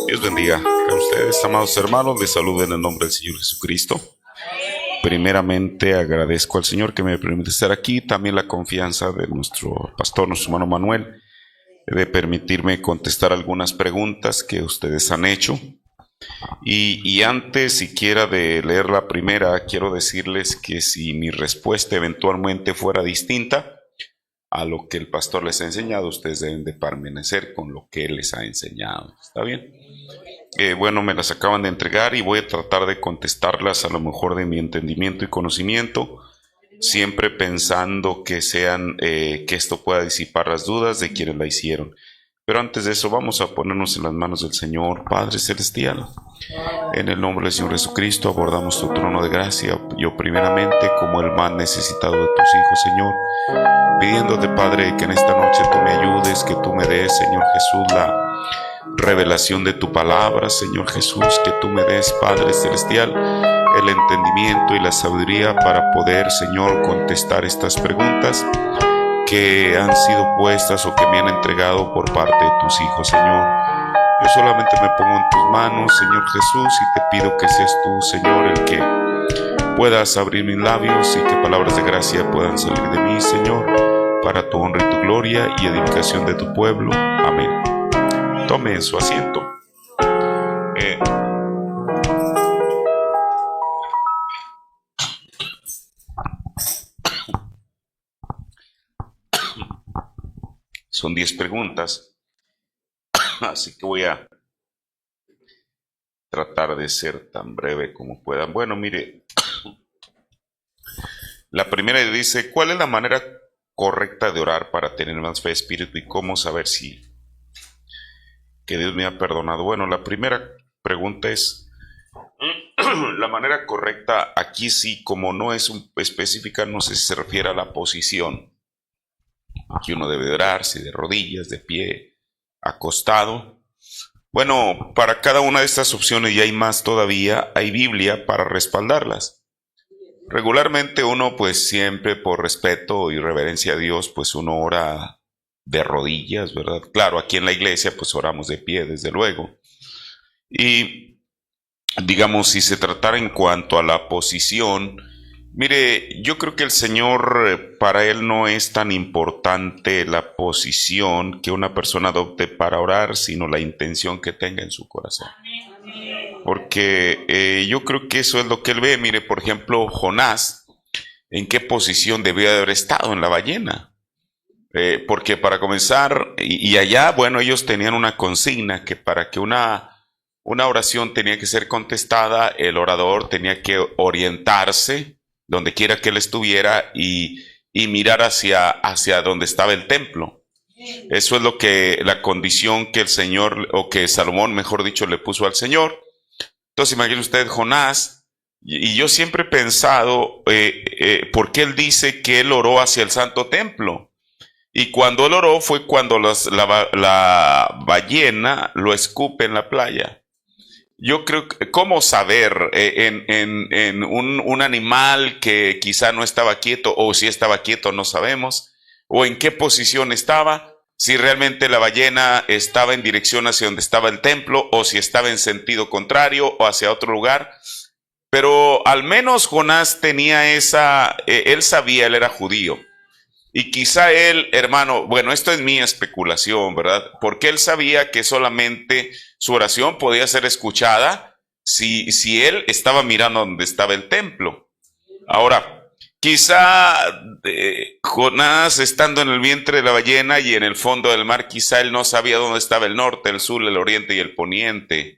Dios bendiga a ustedes, amados hermanos. Les saludo en el nombre del Señor Jesucristo. Primeramente agradezco al Señor que me permite estar aquí, también la confianza de nuestro pastor, nuestro hermano Manuel, de permitirme contestar algunas preguntas que ustedes han hecho. Y antes siquiera de leer la primera, quiero decirles que si mi respuesta eventualmente fuera distinta a lo que el pastor les ha enseñado, ustedes deben de permanecer con lo que él les ha enseñado. ¿Está bien? Bueno, me las acaban de entregar y voy a tratar de contestarlas a lo mejor de mi entendimiento y conocimiento, siempre pensando que que esto pueda disipar las dudas de quienes la hicieron. Pero antes de eso, vamos a ponernos en las manos del Señor. Padre Celestial, en el nombre del Señor Jesucristo, abordamos tu trono de gracia. Yo primeramente, como el más necesitado de tus hijos, Señor, pidiéndote, Padre, que en esta noche tú me ayudes, que tú me des, Señor Jesús, la revelación de tu palabra, Señor Jesús, que tú me des, Padre Celestial, el entendimiento y la sabiduría para poder, Señor, contestar estas preguntas que han sido puestas o que me han entregado por parte de tus hijos, Señor. Yo solamente me pongo en tus manos, Señor Jesús, y te pido que seas tú, Señor, el que puedas abrir mis labios y que palabras de gracia puedan salir de mí, Señor, para tu honra y tu gloria y edificación de tu pueblo. Amén. Tome en su asiento. Son 10 preguntas, así que voy a tratar de ser tan breve como pueda. Bueno, mire, la primera dice, ¿cuál es la manera correcta de orar para tener más fe, espíritu, y cómo saber que Dios me ha perdonado? Bueno, la primera pregunta es, la manera correcta, aquí sí, como no es específica, no sé si se refiere a la posición que uno debe orar, si de rodillas, de pie, acostado. Bueno, para cada una de estas opciones, y hay más todavía, hay Biblia para respaldarlas. Regularmente uno, pues siempre por respeto y reverencia a Dios, pues uno ora de rodillas, ¿verdad? Claro, aquí en la iglesia pues oramos de pie, desde luego. Y digamos, si se tratara en cuanto a la posición, mire, yo creo que el Señor, para Él no es tan importante la posición que una persona adopte para orar, sino la intención que tenga en su corazón. Porque yo creo que eso es lo que Él ve. Mire, por ejemplo, Jonás, ¿en qué posición debió de haber estado? En la ballena. Porque para comenzar, y allá, bueno, ellos tenían una consigna que para que una oración tenía que ser contestada, el orador tenía que orientarse donde quiera que él estuviera y mirar hacia donde estaba el templo. Eso es la condición que el Señor, o que Salomón, mejor dicho, le puso al Señor. Entonces imagine usted Jonás, y yo siempre he pensado, ¿por qué él dice que él oró hacia el santo templo? Y cuando él oró fue cuando la ballena lo escupe en la playa. Yo creo que, ¿cómo saber en un animal que quizá no estaba quieto, o si estaba quieto no sabemos, o en qué posición estaba, si realmente la ballena estaba en dirección hacia donde estaba el templo, o si estaba en sentido contrario o hacia otro lugar? Pero al menos Jonás tenía él sabía, él era judío. Y quizá él, hermano, bueno, esto es mi especulación, ¿verdad? Porque él sabía que solamente su oración podía ser escuchada si él estaba mirando donde estaba el templo. Ahora, quizá Jonás, estando en el vientre de la ballena y en el fondo del mar, quizá él no sabía dónde estaba el norte, el sur, el oriente y el poniente.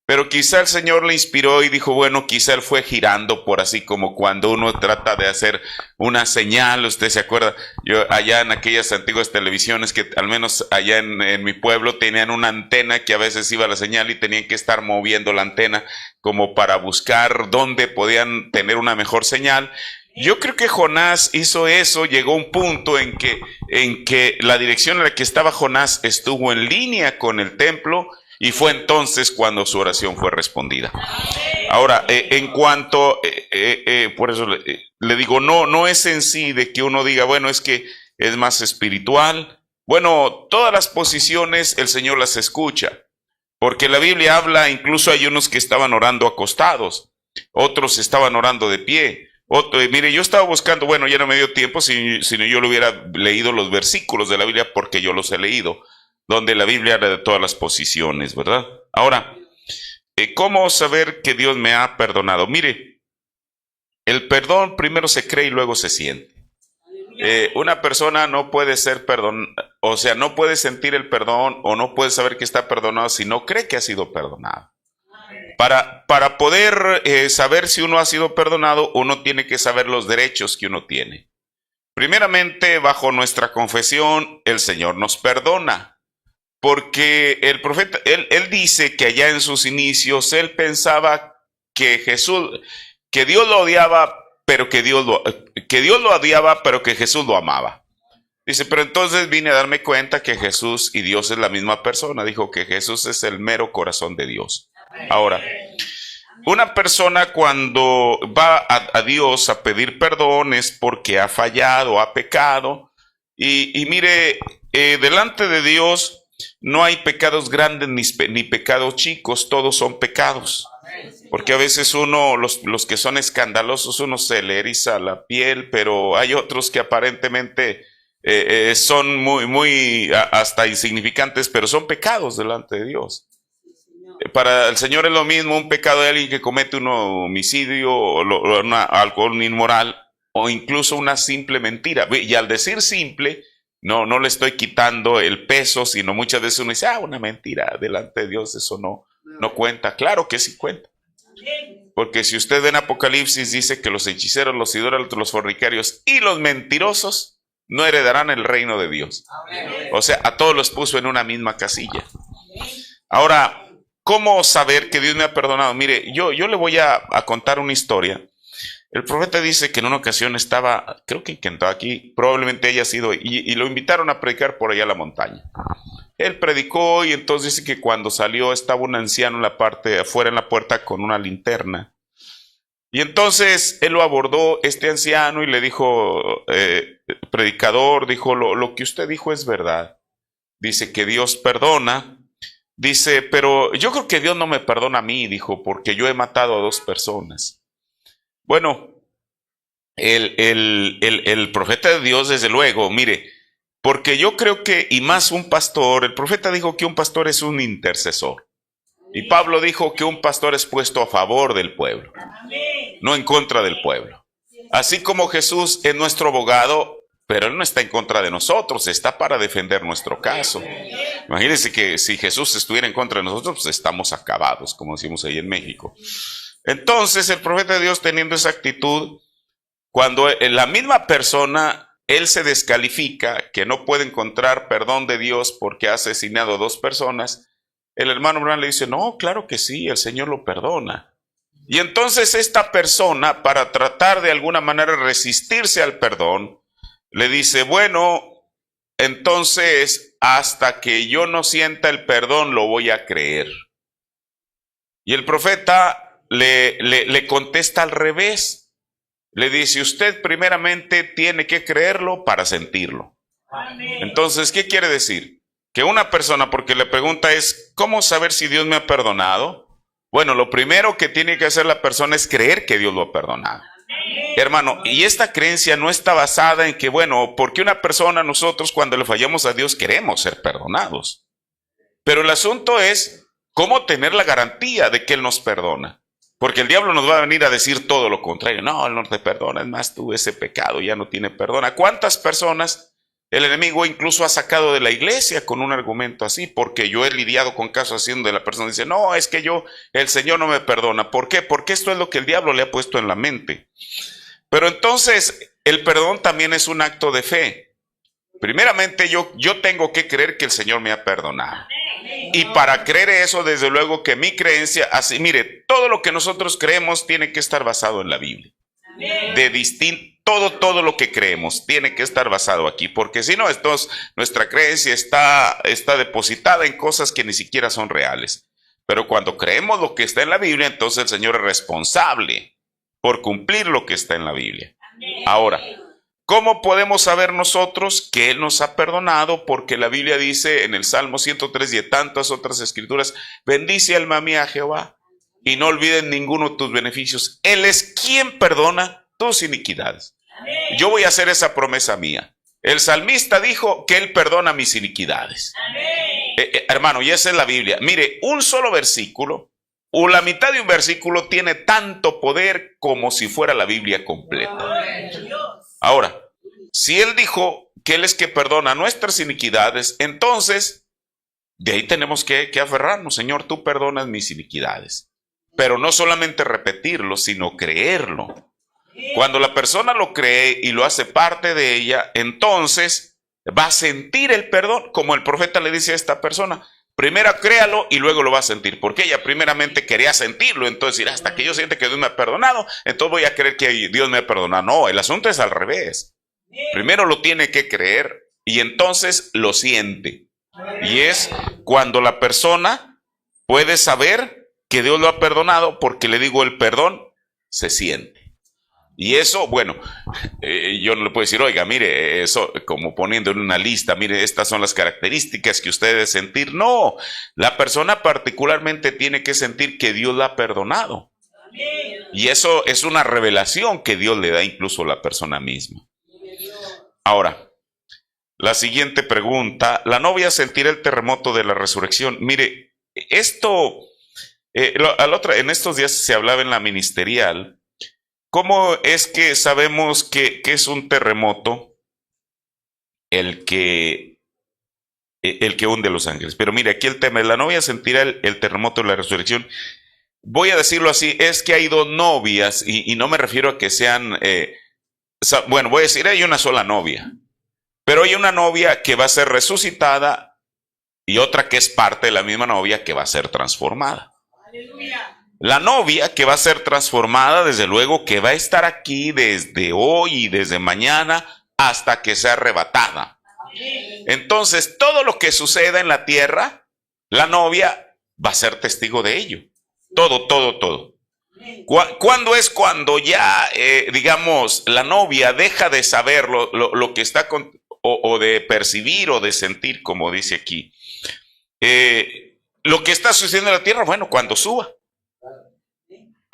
Pero quizá el Señor le inspiró y dijo, bueno, quizá él fue girando por así como cuando uno trata de hacer una señal. Usted se acuerda, yo allá en aquellas antiguas televisiones que al menos allá en mi pueblo tenían una antena que a veces iba la señal y tenían que estar moviendo la antena como para buscar dónde podían tener una mejor señal. Yo creo que Jonás hizo eso, llegó a un punto en que la dirección en la que estaba Jonás estuvo en línea con el templo. Y fue entonces cuando su oración fue respondida. Ahora, en cuanto, por eso le digo, no es en sí de que uno diga, bueno, es que es más espiritual. Bueno, todas las posiciones el Señor las escucha. Porque la Biblia habla, incluso hay unos que estaban orando acostados, otros estaban orando de pie. Mire, yo estaba buscando, bueno, ya no me dio tiempo, si no yo lo hubiera leído los versículos de la Biblia, porque yo los he leído, donde la Biblia habla de todas las posiciones, ¿verdad? Ahora, ¿cómo saber que Dios me ha perdonado? Mire, el perdón primero se cree y luego se siente. Una persona no puede ser o sea, no puede sentir el perdón o no puede saber que está perdonado si no cree que ha sido perdonado. Para poder saber si uno ha sido perdonado, uno tiene que saber los derechos que uno tiene. Primeramente, bajo nuestra confesión, el Señor nos perdona. Porque el profeta, él dice que allá en sus inicios, él pensaba que Dios lo odiaba, pero que Dios lo odiaba, pero que Jesús lo amaba. Dice, pero entonces vine a darme cuenta que Jesús y Dios es la misma persona. Dijo que Jesús es el mero corazón de Dios. Ahora, una persona cuando va a Dios a pedir perdón es porque ha fallado, ha pecado. Y mire, delante de Dios no hay pecados grandes ni pecados chicos, todos son pecados. Porque a veces los que son escandalosos, uno se le eriza la piel, pero hay otros que aparentemente son muy hasta insignificantes, pero son pecados delante de Dios. Para el Señor es lo mismo un pecado de alguien que comete un homicidio o algo inmoral o incluso una simple mentira. Y al decir simple, no le estoy quitando el peso, sino muchas veces uno dice, una mentira delante de Dios, eso no cuenta. Claro que sí cuenta. Porque si usted ve en Apocalipsis, dice que los hechiceros, los idólatras, los fornicarios y los mentirosos no heredarán el reino de Dios. O sea, a todos los puso en una misma casilla. Ahora, ¿cómo saber que Dios me ha perdonado? Mire, yo le voy a contar una historia. El profeta dice que en una ocasión estaba, creo que en Kentucky, probablemente haya sido, y lo invitaron a predicar por allá a la montaña. Él predicó y entonces dice que cuando salió estaba un anciano en la parte afuera en la puerta con una linterna. Y entonces él lo abordó, este anciano, y le dijo, predicador, dijo, lo que usted dijo es verdad. Dice que Dios perdona. Dice, pero yo creo que Dios no me perdona a mí, dijo, porque yo he matado a 2 personas. Bueno, el profeta de Dios, desde luego, mire, porque yo creo que, y más un pastor, el profeta dijo que un pastor es un intercesor. Y Pablo dijo que un pastor es puesto a favor del pueblo, no en contra del pueblo. Así como Jesús es nuestro abogado, pero Él no está en contra de nosotros, está para defender nuestro caso. Imagínense que si Jesús estuviera en contra de nosotros, pues estamos acabados, como decimos ahí en México. Entonces el profeta de Dios, teniendo esa actitud, cuando en la misma persona él se descalifica, que no puede encontrar perdón de Dios porque ha asesinado a 2 personas, el hermano Branham le dice, no, claro que sí, el Señor lo perdona. Y entonces esta persona, para tratar de alguna manera resistirse al perdón, le dice, bueno, entonces hasta que yo no sienta el perdón lo voy a creer. Y el profeta le contesta al revés. Le dice, usted primeramente tiene que creerlo para sentirlo. Entonces, ¿qué quiere decir? Que una persona, porque la pregunta es, ¿cómo saber si Dios me ha perdonado? Bueno, lo primero que tiene que hacer la persona es creer que Dios lo ha perdonado. Hermano, y esta creencia no está basada en que, bueno, porque una persona, nosotros cuando le fallamos a Dios queremos ser perdonados. Pero el asunto es cómo tener la garantía de que Él nos perdona. Porque el diablo nos va a venir a decir todo lo contrario. No, Él no te perdona, es más, tú ese pecado ya no tiene perdón. ¿A cuántas personas el enemigo incluso ha sacado de la iglesia con un argumento así? Porque yo he lidiado con casos así donde la persona dice, no, es que el Señor no me perdona. ¿Por qué? Porque esto es lo que el diablo le ha puesto en la mente. Pero entonces el perdón también es un acto de fe. Primeramente yo tengo que creer que el Señor me ha perdonado. Y para creer eso, desde luego que mi creencia, así, mire, todo lo que nosotros creemos tiene que estar basado en la Biblia. Todo lo que creemos tiene que estar basado aquí, porque si no, nuestra creencia está depositada en cosas que ni siquiera son reales. Pero cuando creemos lo que está en la Biblia, entonces el Señor es responsable por cumplir lo que está en la Biblia. Ahora, ¿Cómo podemos saber nosotros que Él nos ha perdonado? Porque la Biblia dice en el Salmo 103 y en tantas otras escrituras, bendice alma mía a Jehová y no olviden ninguno de tus beneficios. Él es quien perdona tus iniquidades. Yo voy a hacer esa promesa mía. El salmista dijo que Él perdona mis iniquidades. Hermano, y esa es la Biblia. Mire, un solo versículo o la mitad de un versículo tiene tanto poder como si fuera la Biblia completa. Ahora, si Él dijo que Él es que perdona nuestras iniquidades, entonces de ahí tenemos que aferrarnos. Señor, tú perdonas mis iniquidades. Pero no solamente repetirlo, sino creerlo. Cuando la persona lo cree y lo hace parte de ella, entonces va a sentir el perdón, como el profeta le dice a esta persona. Primero créalo y luego lo va a sentir, porque ella primeramente quería sentirlo. Entonces dirá, hasta que yo siente que Dios me ha perdonado, entonces voy a creer que Dios me ha perdonado. No, el asunto es al revés. Primero lo tiene que creer y entonces lo siente. Y es cuando la persona puede saber que Dios lo ha perdonado, porque le digo, el perdón se siente. Y eso, bueno, yo no le puedo decir, oiga, mire, eso como poniendo en una lista, mire, estas son las características que usted debe sentir. No, la persona particularmente tiene que sentir que Dios la ha perdonado. Y eso es una revelación que Dios le da incluso a la persona misma. Ahora, la siguiente pregunta, ¿la novia sentirá el terremoto de la resurrección? Mire, esto, en estos días se hablaba en la ministerial. ¿Cómo es que sabemos que es un terremoto el que hunde los ángeles? Pero mire, aquí el tema es, la novia sentirá el terremoto de la resurrección. Voy a decirlo así, es que hay dos novias y no me refiero a que sean, bueno, voy a decir, hay una sola novia, pero hay una novia que va a ser resucitada y otra que es parte de la misma novia que va a ser transformada. Aleluya. La novia que va a ser transformada, desde luego que va a estar aquí desde hoy y desde mañana hasta que sea arrebatada. Entonces, todo lo que suceda en la tierra, la novia va a ser testigo de ello. Todo. ¿Cuándo es cuando ya, digamos, la novia deja de saber lo que está o de percibir o de sentir, como dice aquí? Lo que está sucediendo en la tierra, bueno, cuando suba.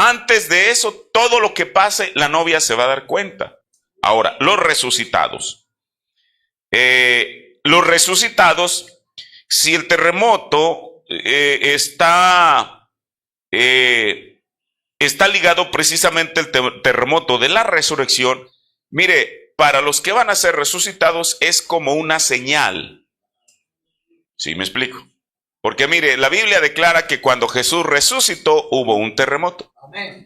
Antes de eso, todo lo que pase, la novia se va a dar cuenta. Ahora, los resucitados. Si el terremoto está ligado precisamente al terremoto de la resurrección, mire, para los que van a ser resucitados es como una señal. ¿Sí me explico? Porque mire, la Biblia declara que cuando Jesús resucitó hubo un terremoto.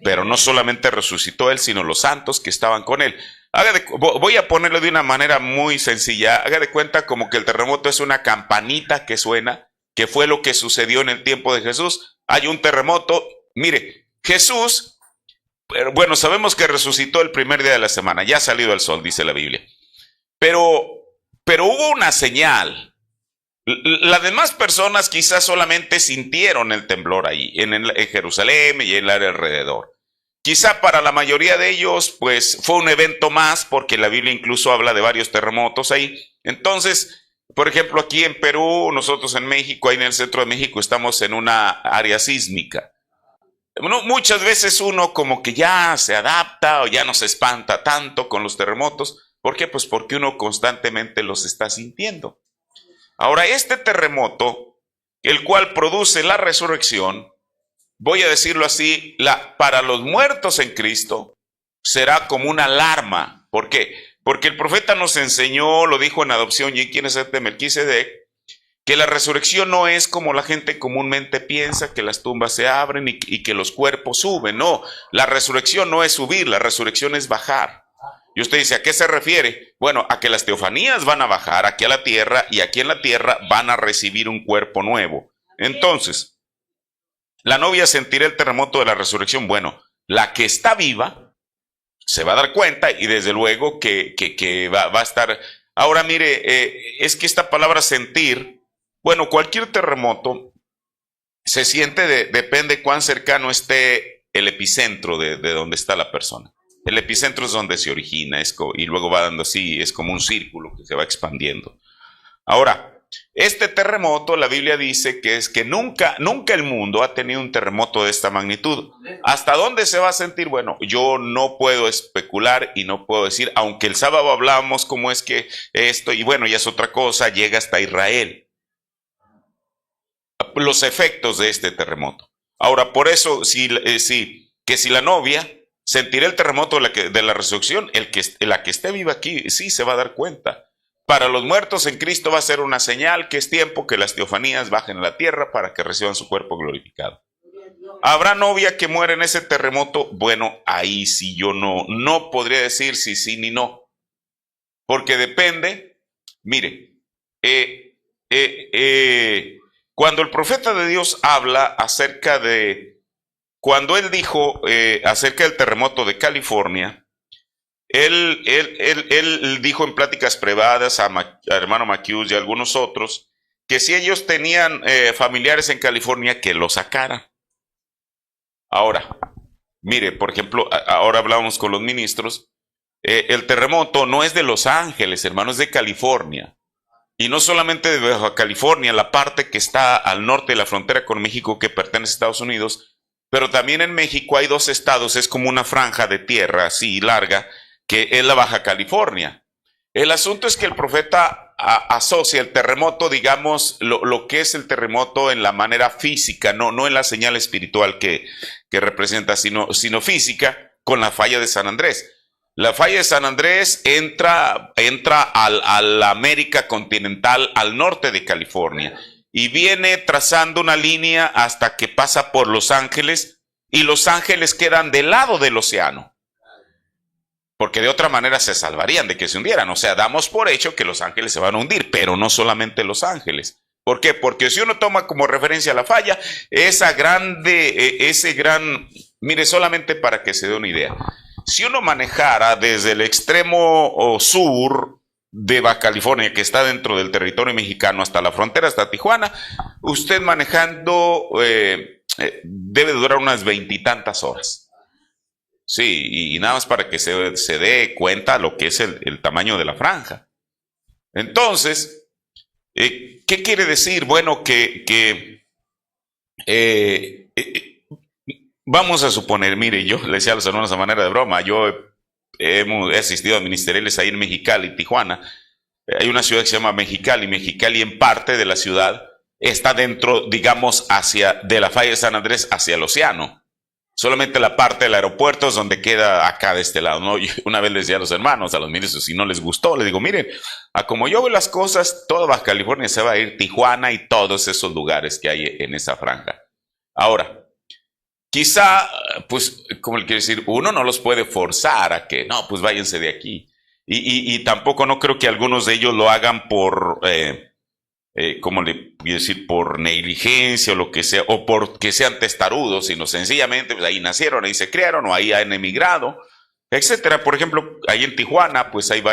Pero no solamente resucitó Él, sino los santos que estaban con Él. Voy a ponerlo de una manera muy sencilla. Haga de cuenta como que el terremoto es una campanita que suena, que fue lo que sucedió en el tiempo de Jesús. Hay un terremoto. Mire, Jesús, bueno, sabemos que resucitó el primer día de la semana. Ya ha salido el sol, dice la Biblia. Pero hubo una señal. Las demás personas quizás solamente sintieron el temblor ahí, en Jerusalén y en el área alrededor. Quizá para la mayoría de ellos, pues fue un evento más, porque la Biblia incluso habla de varios terremotos ahí. Entonces, por ejemplo, aquí en Perú, nosotros en México, ahí en el centro de México, estamos en una área sísmica. Muchas veces uno como que ya se adapta o ya no se espanta tanto con los terremotos. ¿Por qué? Pues porque uno constantemente los está sintiendo. Ahora, este terremoto, el cual produce la resurrección, voy a decirlo así, para los muertos en Cristo, será como una alarma. ¿Por qué? Porque el profeta nos enseñó, lo dijo en Adopción y en Quién es de Melquisedec, que la resurrección no es como la gente comúnmente piensa, que las tumbas se abren y que los cuerpos suben. No, la resurrección no es subir, la resurrección es bajar. Y usted dice, ¿a qué se refiere? Bueno, a que las teofanías van a bajar aquí a la tierra y aquí en la tierra van a recibir un cuerpo nuevo. Entonces, la novia sentirá el terremoto de la resurrección. Bueno, la que está viva se va a dar cuenta y desde luego que va a estar. Ahora mire, es que esta palabra sentir, bueno, cualquier terremoto se siente, depende cuán cercano esté el epicentro de donde está la persona. El epicentro es donde se origina, y luego va dando así, es como un círculo que se va expandiendo. Ahora, este terremoto, la Biblia dice que es que nunca el mundo ha tenido un terremoto de esta magnitud. ¿Hasta dónde se va a sentir? Bueno, yo no puedo especular y no puedo decir, aunque el sábado hablábamos cómo es que esto, y bueno, ya es otra cosa, llega hasta Israel. Los efectos de este terremoto. Ahora, por eso, si la novia sentirá el terremoto de la resurrección, la que esté viva aquí, sí se va a dar cuenta. Para los muertos en Cristo va a ser una señal que es tiempo que las teofanías bajen a la tierra para que reciban su cuerpo glorificado. ¿Habrá novia que muere en ese terremoto? Bueno, ahí sí yo no podría decir si sí ni no. Porque depende, mire, cuando el profeta de Dios habla acerca de, cuando él dijo acerca del terremoto de California, él dijo en pláticas privadas a hermano McHugh y a algunos otros que si ellos tenían familiares en California, que lo sacaran. Ahora, mire, por ejemplo, ahora hablamos con los ministros, el terremoto no es de Los Ángeles, hermano, es de California. Y no solamente de Baja California, la parte que está al norte de la frontera con México que pertenece a Estados Unidos, pero también en México hay 2 estados, es como una franja de tierra así larga, que es la Baja California. El asunto es que el profeta asocia el terremoto, digamos, lo que es el terremoto en la manera física, no en la señal espiritual que representa, sino física, con la falla de San Andrés. La falla de San Andrés entra a la América continental al norte de California y viene trazando una línea hasta que pasa por Los Ángeles, y Los Ángeles quedan del lado del océano. Porque de otra manera se salvarían de que se hundieran. O sea, damos por hecho que Los Ángeles se van a hundir, pero no solamente Los Ángeles. ¿Por qué? Porque si uno toma como referencia la falla, mire, solamente para que se dé una idea. Si uno manejara desde el extremo sur de Baja California, que está dentro del territorio mexicano, hasta la frontera, hasta Tijuana, usted manejando debe durar unas 20 y tantas horas. Sí, y nada más para que se dé cuenta lo que es el tamaño de la franja. Entonces, ¿qué quiere decir? Bueno, vamos a suponer, mire, yo le decía a los hermanos a manera de broma, yo he asistido a ministeriales ahí en Mexicali, Tijuana. Hay una ciudad que se llama Mexicali. Mexicali en parte de la ciudad está dentro, digamos, de la falla de San Andrés hacia el océano. Solamente la parte del aeropuerto es donde queda acá de este lado, ¿no? Yo una vez les decía a los hermanos, a los ministros, si no les gustó, les digo, miren, a como yo veo las cosas, toda Baja California se va a ir, Tijuana y todos esos lugares que hay en esa franja. Ahora, quizá, pues, como le quiero decir, uno no los puede forzar a que, no, pues váyanse de aquí. Y tampoco no creo que algunos de ellos lo hagan por... como le quiero decir, por negligencia o lo que sea, o porque sean testarudos, sino sencillamente pues ahí nacieron, ahí se criaron, o ahí han emigrado, etcétera. Por ejemplo, ahí en Tijuana, pues hay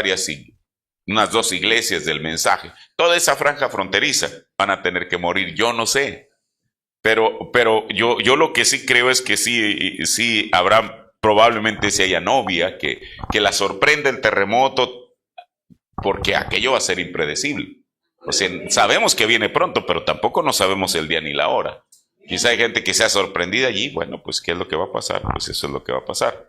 unas 2 iglesias del mensaje. Toda esa franja fronteriza van a tener que morir, yo no sé. Pero yo lo que sí creo es que sí habrá, probablemente si haya novia, que la sorprenda el terremoto, porque aquello va a ser impredecible. O sea, sabemos que viene pronto, pero tampoco no sabemos el día ni la hora. Quizá hay gente que sea sorprendida allí. Bueno, pues ¿qué es lo que va a pasar? Pues eso es lo que va a pasar.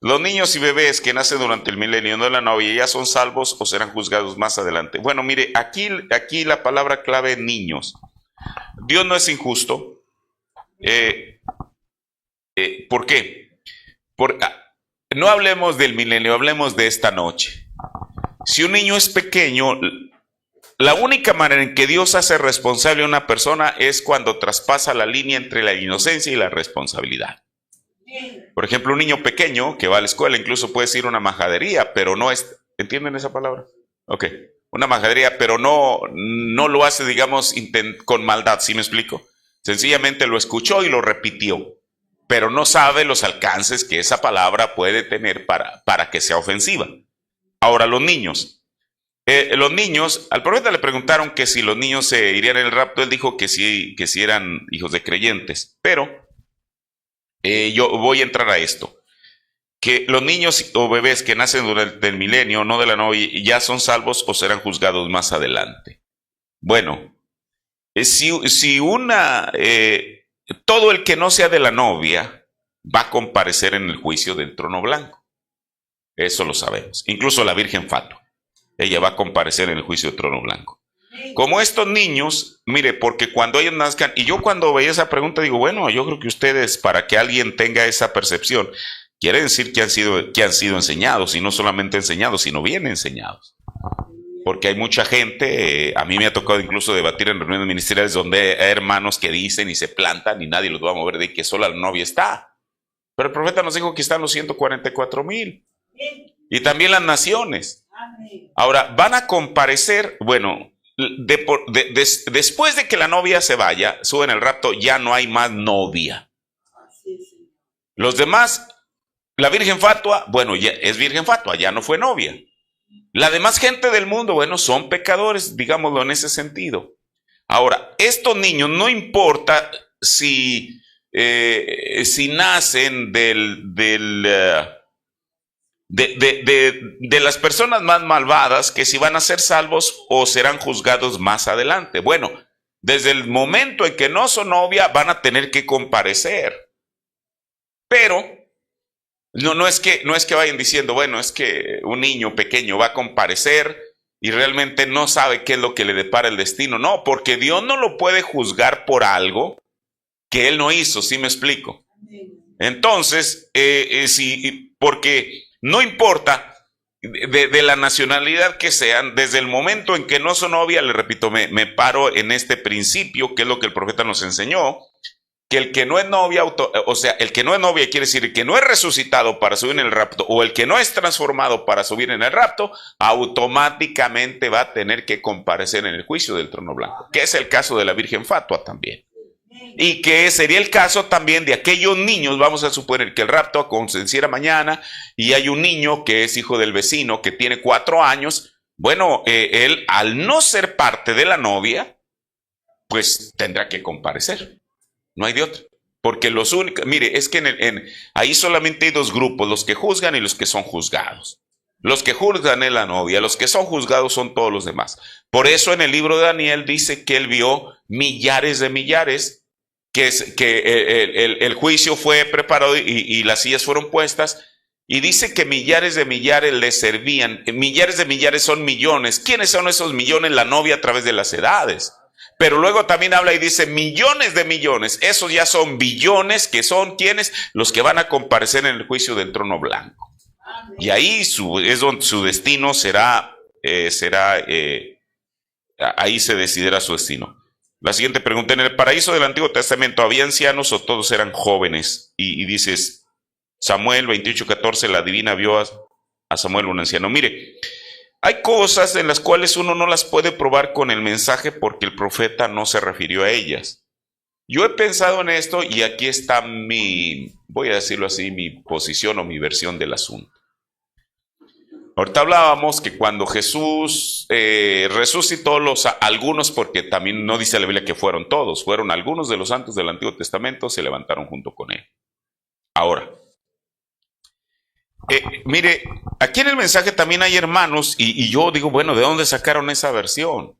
Los niños y bebés que nacen durante el milenio de la novia, ¿ya son salvos o serán juzgados más adelante? Bueno, mire, aquí la palabra clave es niños. Dios no es injusto. ¿Por qué? No hablemos del milenio, hablemos de esta noche. Si un niño es pequeño... La única manera en que Dios hace responsable a una persona es cuando traspasa la línea entre la inocencia y la responsabilidad. Por ejemplo, un niño pequeño que va a la escuela incluso puede ir a una majadería, pero no es... ¿Entienden esa palabra? Ok. Una majadería, pero no lo hace, digamos, con maldad, ¿sí me explico? Sencillamente lo escuchó y lo repitió, pero no sabe los alcances que esa palabra puede tener para que sea ofensiva. Ahora, los niños... al profeta le preguntaron que si los niños se irían en el rapto. Él dijo que sí eran hijos de creyentes. Pero yo voy a entrar a esto. que los niños o bebés que nacen durante el milenio, no de la novia, ya son salvos o serán juzgados más adelante. Bueno, todo el que no sea de la novia va a comparecer en el juicio del trono blanco. Eso lo sabemos. Incluso la Virgen Fatua, ella va a comparecer en el juicio del trono blanco. Como estos niños, mire, porque cuando ellos nazcan, y yo cuando veía esa pregunta digo, bueno, yo creo que ustedes, para que alguien tenga esa percepción, quiere decir que han sido enseñados, y no solamente enseñados, sino bien enseñados. Porque hay mucha gente, a mí me ha tocado incluso debatir en reuniones ministeriales donde hay hermanos que dicen y se plantan y nadie los va a mover de ahí, que sola la novia está. Pero el profeta nos dijo que están los 144,000. Y también las naciones. Ahora, van a comparecer, bueno, después de que la novia se vaya, suben el rapto, ya no hay más novia. Los demás, la Virgen Fatua, bueno, ya es Virgen Fatua, ya no fue novia. La demás gente del mundo, bueno, son pecadores, digámoslo en ese sentido. Ahora, estos niños, no importa si nacen de las personas más malvadas, que si van a ser salvos o serán juzgados más adelante. Bueno, desde el momento en que no son novia, van a tener que comparecer. Pero no es que vayan diciendo, bueno, es que un niño pequeño va a comparecer y realmente no sabe qué es lo que le depara el destino. No, porque Dios no lo puede juzgar por algo que él no hizo, ¿sí me explico? Entonces, porque no importa de la nacionalidad que sean, desde el momento en que no son novia, le repito, me paro en este principio, que es lo que el profeta nos enseñó, que el que no es novia, o sea, el que no es novia quiere decir el que no es resucitado para subir en el rapto, o el que no es transformado para subir en el rapto, automáticamente va a tener que comparecer en el juicio del trono blanco, que es el caso de la Virgen Fatua también. Y que sería el caso también de aquellos niños, vamos a suponer que el rapto aconteciera mañana y hay un niño que es hijo del vecino que tiene 4 años, bueno, él al no ser parte de la novia, pues tendrá que comparecer, no hay de otro. Porque los únicos, mire, es que ahí solamente hay 2 grupos, los que juzgan y los que son juzgados. Los que juzgan es la novia, los que son juzgados son todos los demás. Por eso en el libro de Daniel dice que él vio millares de millares, que el juicio fue preparado y las sillas fueron puestas, y dice que millares de millares le servían. Millares de millares son millones. ¿Quiénes son esos millones? La novia a través de las edades. Pero luego también habla y dice millones de millones. Esos ya son billones, que son ¿quiénes? Los que van a comparecer en el juicio del trono blanco. Y ahí es donde su destino ahí se decidirá su destino. La siguiente pregunta: ¿en el paraíso del Antiguo Testamento había ancianos o todos eran jóvenes? Y dices, Samuel 28:14, la divina vio a Samuel un anciano. Mire, hay cosas en las cuales uno no las puede probar con el mensaje porque el profeta no se refirió a ellas. Yo he pensado en esto y aquí está voy a decirlo así, mi posición o mi versión del asunto. Ahorita hablábamos que cuando Jesús resucitó algunos, porque también no dice la Biblia que fueron todos, fueron algunos de los santos del Antiguo Testamento, se levantaron junto con él. Ahora, mire, aquí en el mensaje también hay hermanos, y yo digo, bueno, ¿de dónde sacaron esa versión?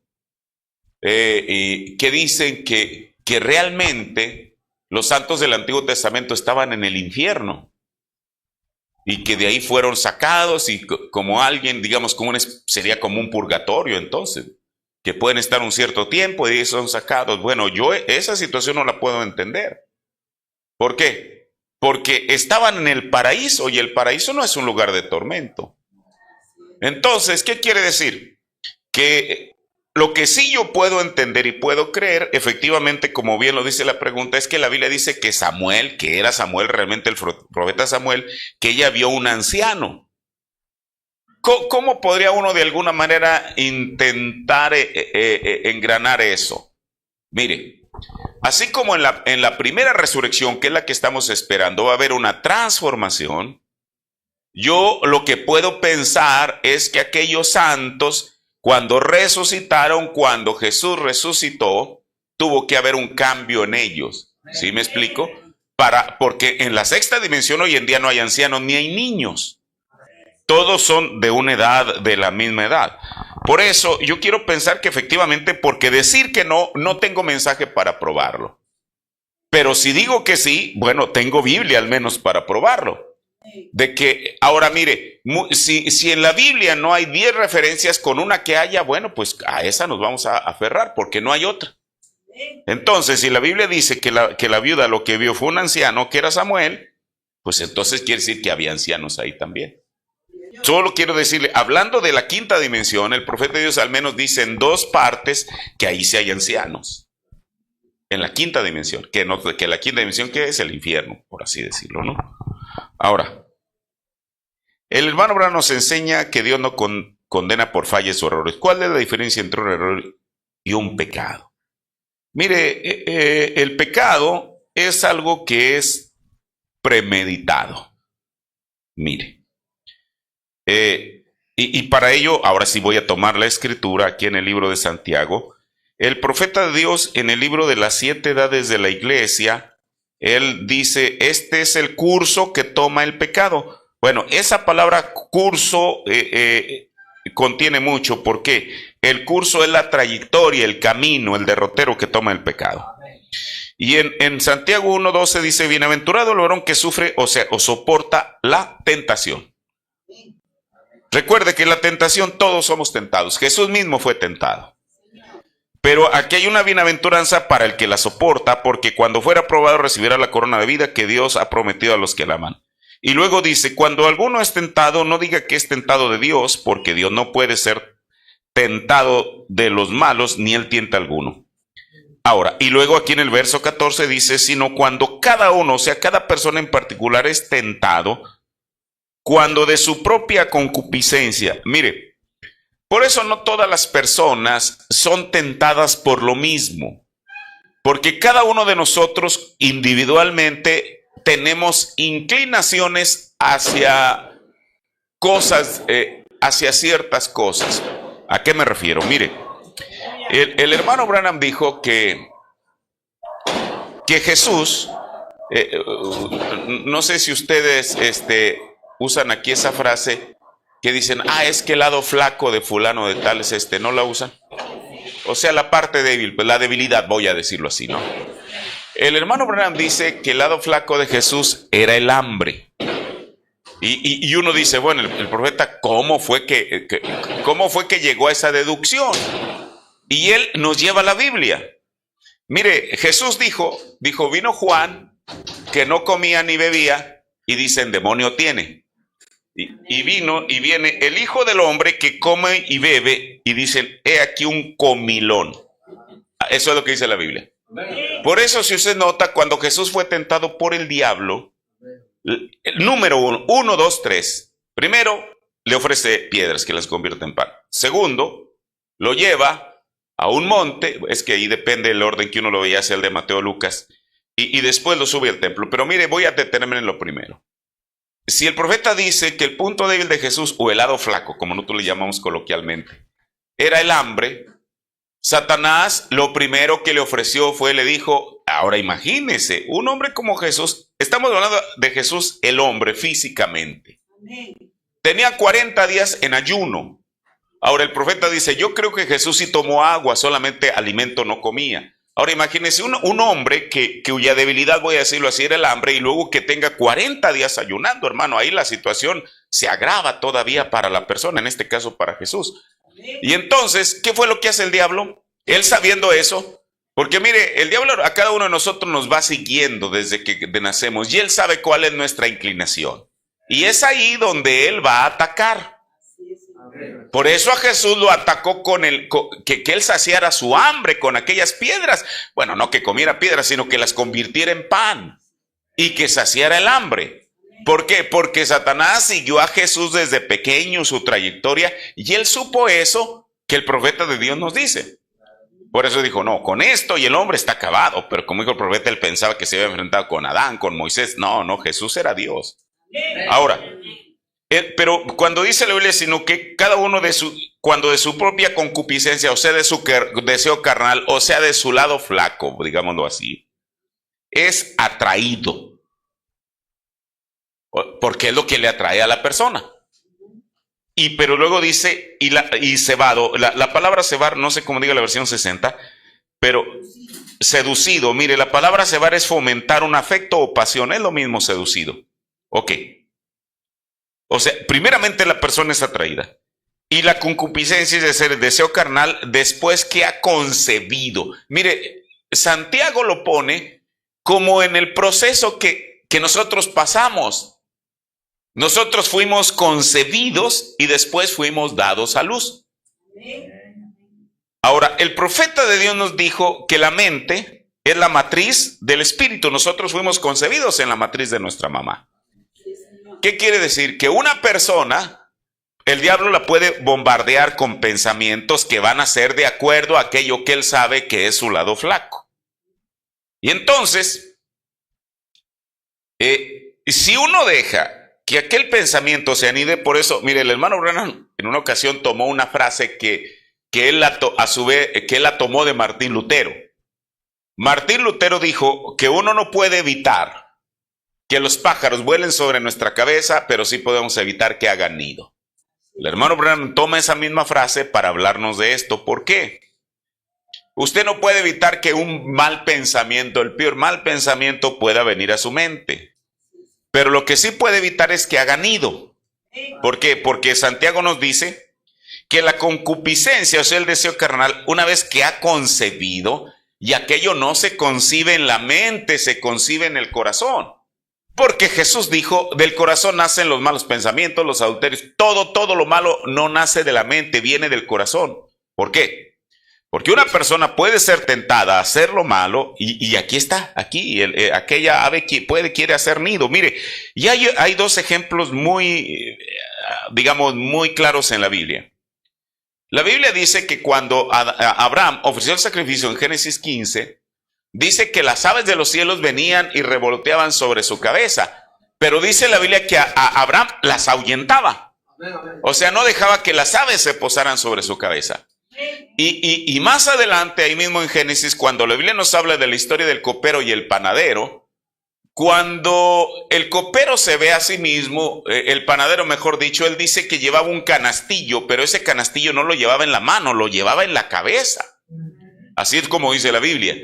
Que dicen que realmente los santos del Antiguo Testamento estaban en el infierno. Y que de ahí fueron sacados y como alguien, digamos, sería como un purgatorio entonces, que pueden estar un cierto tiempo y de ahí son sacados. Bueno, yo esa situación no la puedo entender. ¿Por qué? Porque estaban en el paraíso y el paraíso no es un lugar de tormento. Entonces, ¿qué quiere decir? Que lo que sí yo puedo entender y puedo creer, efectivamente, como bien lo dice la pregunta, es que la Biblia dice que Samuel, que era Samuel, realmente el profeta Samuel, que ella vio un anciano. ¿Cómo podría uno de alguna manera intentar engranar eso? Mire, así como en la primera resurrección, que es la que estamos esperando, va a haber una transformación. Yo lo que puedo pensar es que aquellos santos, cuando resucitaron, cuando Jesús resucitó, tuvo que haber un cambio en ellos. ¿Sí me explico? porque en la sexta dimensión hoy en día no hay ancianos ni hay niños. Todos son de una edad, de la misma edad. Por eso yo quiero pensar que efectivamente, porque decir que no, no tengo mensaje para probarlo. Pero si digo que sí, bueno, tengo Biblia al menos para probarlo. De que, ahora mire, si en la Biblia no hay 10 referencias, con una que haya, bueno, pues a esa nos vamos a aferrar, porque no hay otra. Entonces, si la Biblia dice que la viuda lo que vio fue un anciano, que era Samuel, pues entonces quiere decir que había ancianos ahí también. Solo quiero decirle, hablando de la quinta dimensión, el profeta de Dios al menos dice en 2 partes que ahí sí hay ancianos. En la quinta dimensión, que la quinta dimensión que es el infierno, por así decirlo, ¿no? Ahora, el hermano Branham nos enseña que Dios no condena por fallas o errores. ¿Cuál es la diferencia entre un error y un pecado? Mire, el pecado es algo que es premeditado. Mire, y para ello, ahora sí voy a tomar la escritura aquí en el libro de Santiago. El profeta de Dios en el libro de las 7 edades de la iglesia, él dice, este es el curso que toma el pecado. Bueno, esa palabra curso contiene mucho, porque el curso es la trayectoria, el camino, el derrotero que toma el pecado. Y en Santiago 1:12 dice, bienaventurado el varón que sufre o soporta la tentación. Recuerde que la tentación, todos somos tentados. Jesús mismo fue tentado. Pero aquí hay una bienaventuranza para el que la soporta, porque cuando fuera probado recibirá la corona de vida que Dios ha prometido a los que la aman. Y luego dice, cuando alguno es tentado, no diga que es tentado de Dios, porque Dios no puede ser tentado de los malos, ni él tienta a alguno. Ahora, y luego aquí en el verso 14 dice, sino cuando cada uno, o sea, cada persona en particular es tentado, cuando de su propia concupiscencia, mire, por eso no todas las personas son tentadas por lo mismo, porque cada uno de nosotros individualmente tenemos inclinaciones hacia cosas, hacia ciertas cosas. ¿A qué me refiero? Mire, el hermano Branham dijo que Jesús, no sé si ustedes usan aquí esa frase que dicen, es que el lado flaco de fulano de tal es ¿no la usan? O sea, la parte débil, pues la debilidad, voy a decirlo así, ¿no? El hermano Branham dice que el lado flaco de Jesús era el hambre. Y uno dice, bueno, el profeta, ¿cómo fue que llegó a esa deducción? Y él nos lleva a la Biblia. Mire, Jesús dijo, vino Juan, que no comía ni bebía, y dicen, demonio tiene. Y viene el Hijo del Hombre que come y bebe, y dicen, he aquí un comilón. Eso es lo que dice la Biblia. Por eso, si usted nota, cuando Jesús fue tentado por el diablo, número 1, 2, 3. Primero, le ofrece piedras que las convierte en pan. Segundo, lo lleva a un monte, es que ahí depende el orden que uno lo veía, sea el de Mateo o Lucas, y después lo sube al templo. Pero mire, voy a detenerme en lo primero. Si el profeta dice que el punto débil de Jesús, o el lado flaco, como nosotros le llamamos coloquialmente, era el hambre, Satanás lo primero que le ofreció le dijo, ahora imagínese, un hombre como Jesús, estamos hablando de Jesús el hombre físicamente, tenía 40 días en ayuno. Ahora el profeta dice, yo creo que Jesús sí tomó agua, solamente alimento no comía. Ahora imagínense un hombre cuya debilidad, voy a decirlo así, era el hambre, y luego que tenga 40 días ayunando, hermano, ahí la situación se agrava todavía para la persona, en este caso para Jesús. Y entonces, ¿qué fue lo que hace el diablo? Él sabiendo eso, porque mire, el diablo a cada uno de nosotros nos va siguiendo desde que nacemos, y él sabe cuál es nuestra inclinación. Y es ahí donde él va a atacar. Por eso a Jesús lo atacó que él saciara su hambre con aquellas piedras. Bueno, no que comiera piedras, sino que las convirtiera en pan y que saciara el hambre. ¿Por qué? Porque Satanás siguió a Jesús desde pequeño, su trayectoria, y él supo eso que el profeta de Dios nos dice. Por eso dijo, no, con esto y el hombre está acabado. Pero como dijo el profeta, él pensaba que se había enfrentado con Adán, con Moisés. No, Jesús era Dios. Ahora, pero cuando dice la Biblia, sino que cada uno cuando de su propia concupiscencia, o sea, de su deseo carnal, o sea, de su lado flaco, digámoslo así, es atraído. porque es lo que le atrae a la persona. Pero luego dice, y cebado, la palabra cebar, no sé cómo diga la versión 60, pero seducido. Mire, la palabra cebar es fomentar un afecto o pasión, es lo mismo seducido. Ok. O sea, primeramente la persona es atraída. Y la concupiscencia es decir, el deseo carnal después que ha concebido. Mire, Santiago lo pone como en el proceso que nosotros pasamos. Nosotros fuimos concebidos y después fuimos dados a luz. Ahora, el profeta de Dios nos dijo que la mente es la matriz del espíritu. Nosotros fuimos concebidos en la matriz de nuestra mamá. ¿Qué quiere decir? Que una persona, el diablo la puede bombardear con pensamientos que van a ser de acuerdo a aquello que él sabe que es su lado flaco. Y entonces, si uno deja que aquel pensamiento se anide, por eso, mire, el hermano Branham en una ocasión tomó una frase que él la tomó de Martín Lutero. Martín Lutero dijo que uno no puede evitar que los pájaros vuelen sobre nuestra cabeza, pero sí podemos evitar que hagan nido. El hermano Branham toma esa misma frase para hablarnos de esto. ¿Por qué? Usted no puede evitar que un mal pensamiento, el peor mal pensamiento, pueda venir a su mente. Pero lo que sí puede evitar es que haga nido. ¿Por qué? Porque Santiago nos dice que la concupiscencia, o sea, el deseo carnal, una vez que ha concebido, y aquello no se concibe en la mente, se concibe en el corazón. Porque Jesús dijo, del corazón nacen los malos pensamientos, los adulterios, todo lo malo no nace de la mente, viene del corazón. ¿Por qué? Porque una persona puede ser tentada a hacer lo malo y aquí está, aquella ave que quiere hacer nido. Mire, y hay dos ejemplos muy claros en la Biblia. La Biblia dice que cuando Abraham ofreció el sacrificio en Génesis 15, dice que las aves de los cielos venían y revoloteaban sobre su cabeza. Pero dice la Biblia que a Abraham las ahuyentaba. O sea, no dejaba que las aves se posaran sobre su cabeza. Y más adelante, ahí mismo en Génesis, cuando la Biblia nos habla de la historia del copero y el panadero, cuando el copero se ve a sí mismo, el panadero mejor dicho, él dice que llevaba un canastillo, pero ese canastillo no lo llevaba en la mano, lo llevaba en la cabeza. Así es como dice la Biblia.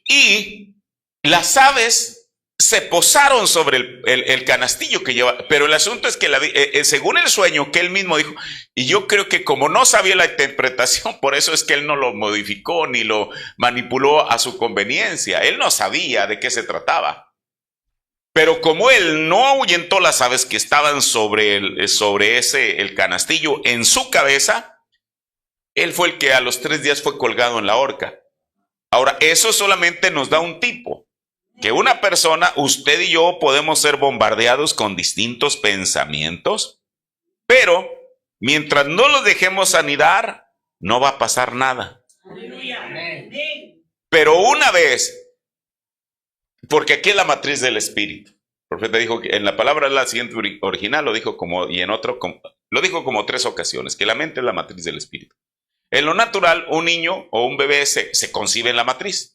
Y las aves se posaron sobre el canastillo que lleva, pero el asunto es que según el sueño que él mismo dijo, y yo creo que como no sabía la interpretación, por eso es que él no lo modificó ni lo manipuló a su conveniencia, él no sabía de qué se trataba, pero como él no ahuyentó las aves que estaban sobre el canastillo en su cabeza, él fue el que a los 3 días fue colgado en la horca. Ahora, eso solamente nos da un tipo. Que una persona, usted y yo, podemos ser bombardeados con distintos pensamientos, pero mientras no los dejemos anidar, no va a pasar nada. Pero una vez, porque aquí es la matriz del espíritu. El profeta dijo que en la palabra la siguiente original lo dijo lo dijo como 3 ocasiones, que la mente es la matriz del espíritu. En lo natural, un niño o un bebé se concibe en la matriz.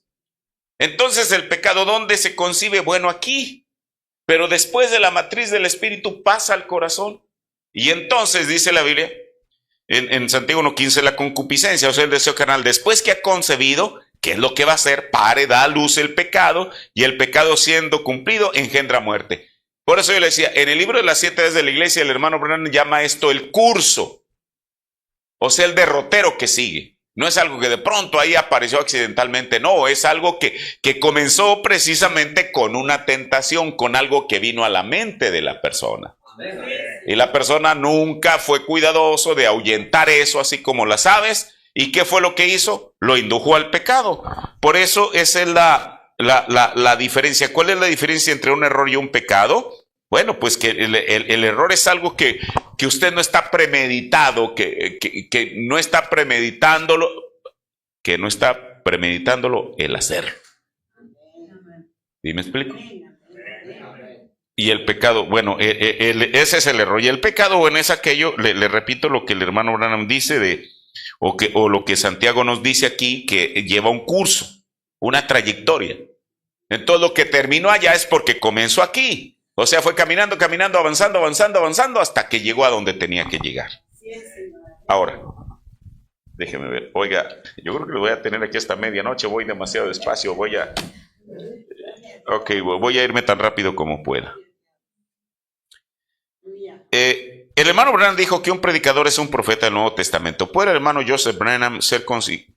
Entonces, ¿el pecado dónde se concibe? Bueno, aquí. Pero después de la matriz del espíritu pasa al corazón. Y entonces, dice la Biblia, en Santiago 1:15, la concupiscencia, o sea, el deseo carnal, después que ha concebido, ¿qué es lo que va a hacer? Da a luz el pecado, y el pecado siendo cumplido engendra muerte. Por eso yo le decía, en el libro de las 7 veces de la iglesia, el hermano Branham llama esto el curso. O sea, el derrotero que sigue. No es algo que de pronto ahí apareció accidentalmente, no, es algo que comenzó precisamente con una tentación, con algo que vino a la mente de la persona. Y la persona nunca fue cuidadoso de ahuyentar eso, así como las aves. ¿Y qué fue lo que hizo? Lo indujo al pecado. Por eso esa es la diferencia. ¿Cuál es la diferencia entre un error y un pecado? Bueno, pues que el error es algo que usted no está premeditado, que no está premeditándolo, el hacerlo. ¿Sí me explico? Y el pecado, bueno, ese es el error. Y el pecado, bueno, es aquello, le repito lo que el hermano Branham dice, o lo que Santiago nos dice aquí, que lleva un curso, una trayectoria. Entonces lo que terminó allá es porque comenzó aquí. O sea, fue caminando, caminando, avanzando, avanzando, avanzando, hasta que llegó a donde tenía que llegar. Ahora, déjeme ver. Oiga, yo creo que lo voy a tener aquí hasta medianoche. Voy demasiado despacio. Voy a irme tan rápido como pueda. El hermano Branham dijo que un predicador es un profeta del Nuevo Testamento. ¿Puede el hermano Joseph Branham ser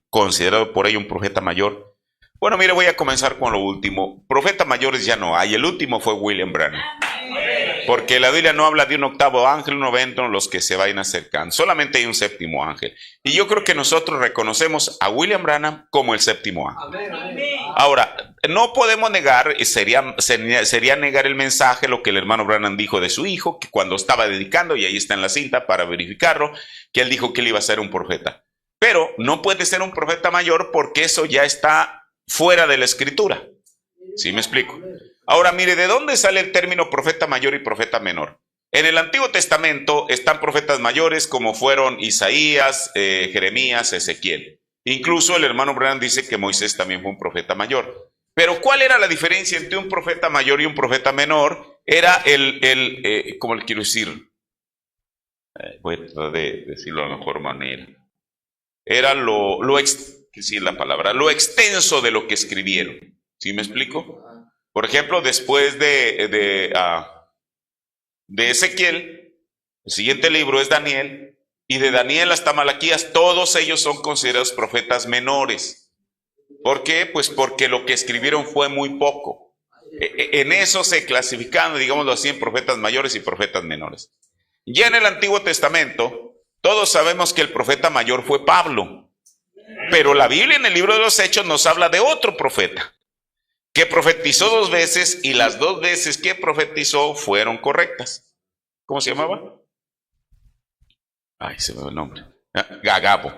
considerado por ello un profeta mayor? Bueno, mire, voy a comenzar con lo último. Profetas mayores ya no hay. El último fue William Branham. Porque la Biblia no habla de un octavo ángel, un noveno, los que se vayan acercando. Solamente hay un séptimo ángel. Y yo creo que nosotros reconocemos a William Branham como el séptimo ángel. Ahora, no podemos negar, sería negar el mensaje, lo que el hermano Branham dijo de su hijo, que cuando estaba dedicando, y ahí está en la cinta para verificarlo, que él dijo que él iba a ser un profeta. Pero no puede ser un profeta mayor porque eso ya está fuera de la escritura. ¿Sí me explico? Ahora mire, ¿de dónde sale el término profeta mayor y profeta menor? En el Antiguo Testamento están profetas mayores como fueron Isaías, Jeremías, Ezequiel. Incluso el hermano Branham dice que Moisés también fue un profeta mayor. Pero ¿cuál era la diferencia entre un profeta mayor y un profeta menor? Era ¿cómo le quiero decir? Voy a tratar de decirlo de la mejor manera. Era lo extenso de lo que escribieron. ¿Sí me explico? Por ejemplo, después de Ezequiel, el siguiente libro es Daniel, y de Daniel hasta Malaquías, todos ellos son considerados profetas menores. ¿Por qué? Pues porque lo que escribieron fue muy poco. En eso se clasificaban, digámoslo así, en profetas mayores y profetas menores. Ya en el Antiguo Testamento, todos sabemos que el profeta mayor fue Pablo, pero la Biblia en el libro de los Hechos nos habla de otro profeta, que profetizó 2 veces y las 2 veces que profetizó fueron correctas. ¿Cómo se llamaba? Ay, se me va el nombre. Agabo.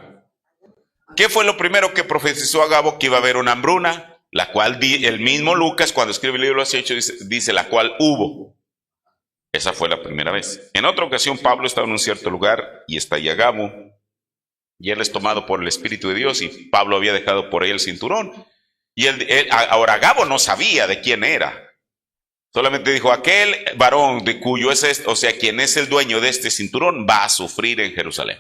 ¿Qué fue lo primero que profetizó Agabo? Que iba a haber una hambruna, la cual el mismo Lucas, cuando escribe el libro de los Hechos, dice la cual hubo. Esa fue la primera vez. En otra ocasión Pablo estaba en un cierto lugar y está ahí Agabo, y él es tomado por el Espíritu de Dios, y Pablo había dejado por ahí el cinturón. Y ahora Agabo no sabía de quién era. Solamente dijo, aquel varón de cuyo quien es el dueño de este cinturón va a sufrir en Jerusalén.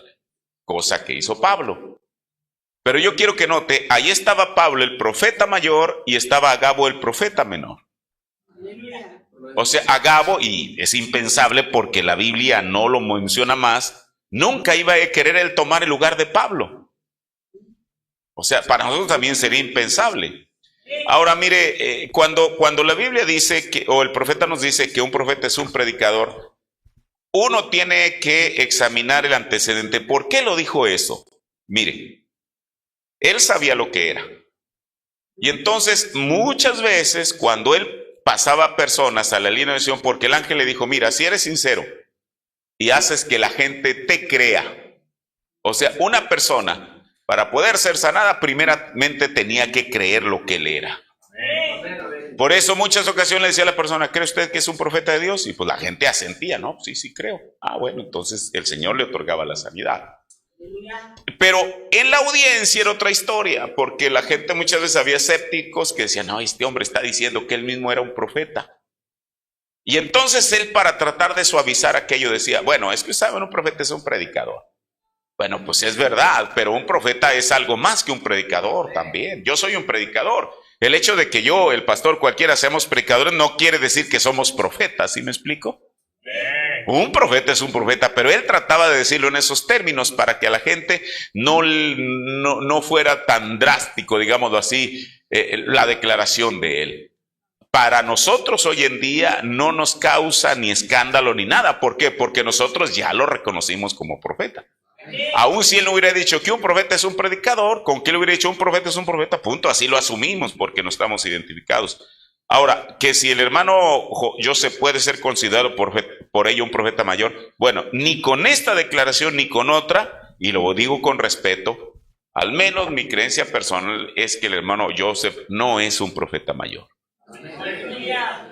Cosa que hizo Pablo. Pero yo quiero que note, ahí estaba Pablo el profeta mayor y estaba Agabo el profeta menor. O sea, Agabo, y es impensable porque la Biblia no lo menciona más, nunca iba a querer él tomar el lugar de Pablo. O sea, para nosotros también sería impensable. Ahora mire, cuando la Biblia dice o el profeta nos dice que un profeta es un predicador, uno tiene que examinar el antecedente. ¿Por qué lo dijo eso? Mire, él sabía lo que era. Y entonces muchas veces cuando él pasaba personas a la línea de acción, porque el ángel le dijo, mira, si eres sincero y haces que la gente te crea, o sea, una persona para poder ser sanada, primeramente tenía que creer lo que él era. Por eso muchas ocasiones le decía a la persona, ¿cree usted que es un profeta de Dios? Y pues la gente asentía, ¿no? Sí, creo. Bueno, entonces el Señor le otorgaba la sanidad. Pero en la audiencia era otra historia, porque la gente muchas veces había escépticos que decían, no, este hombre está diciendo que él mismo era un profeta. Y entonces él, para tratar de suavizar aquello, decía, bueno, es que saben, un profeta es un predicador. Bueno, pues es verdad, pero un profeta es algo más que un predicador también. Yo soy un predicador. El hecho de que yo, el pastor, cualquiera seamos predicadores no quiere decir que somos profetas, ¿sí me explico? Un profeta es un profeta, pero él trataba de decirlo en esos términos para que a la gente no fuera tan drástico, digámoslo así, la declaración de él. Para nosotros hoy en día no nos causa ni escándalo ni nada. ¿Por qué? Porque nosotros ya lo reconocimos como profeta. Aún si él no hubiera dicho que un profeta es un predicador, con que él hubiera dicho un profeta es un profeta, punto, así lo asumimos porque no estamos identificados. Ahora, que si el hermano Joseph puede ser considerado por ello un profeta mayor, bueno, ni con esta declaración ni con otra, y lo digo con respeto, al menos mi creencia personal es que el hermano Joseph no es un profeta mayor.